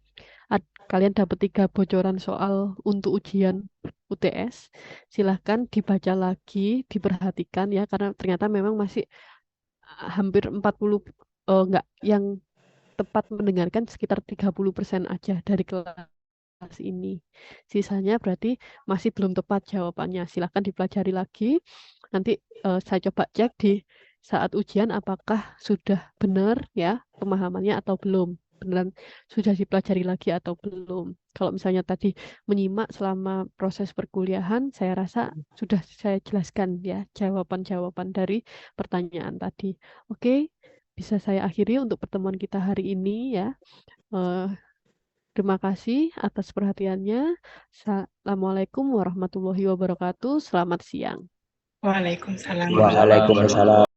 Kalian dapat 3 bocoran soal untuk ujian UTS. Silahkan dibaca lagi, diperhatikan ya, karena ternyata memang masih hampir 40, enggak, yang tepat mendengarkan sekitar 30% aja dari kelas ini. Sisanya berarti masih belum tepat jawabannya. Silahkan dipelajari lagi. Nanti saya coba cek di saat ujian apakah sudah benar ya pemahamannya atau belum. Beneran sudah dipelajari lagi atau belum. Kalau misalnya tadi menyimak selama proses perkuliahan, saya rasa sudah saya jelaskan ya jawaban-jawaban dari pertanyaan tadi. Oke, bisa saya akhiri untuk pertemuan kita hari ini ya. Terima kasih atas perhatiannya. Assalamualaikum warahmatullahi wabarakatuh. Selamat siang. Waalaikumsalam. Waalaikumsalam.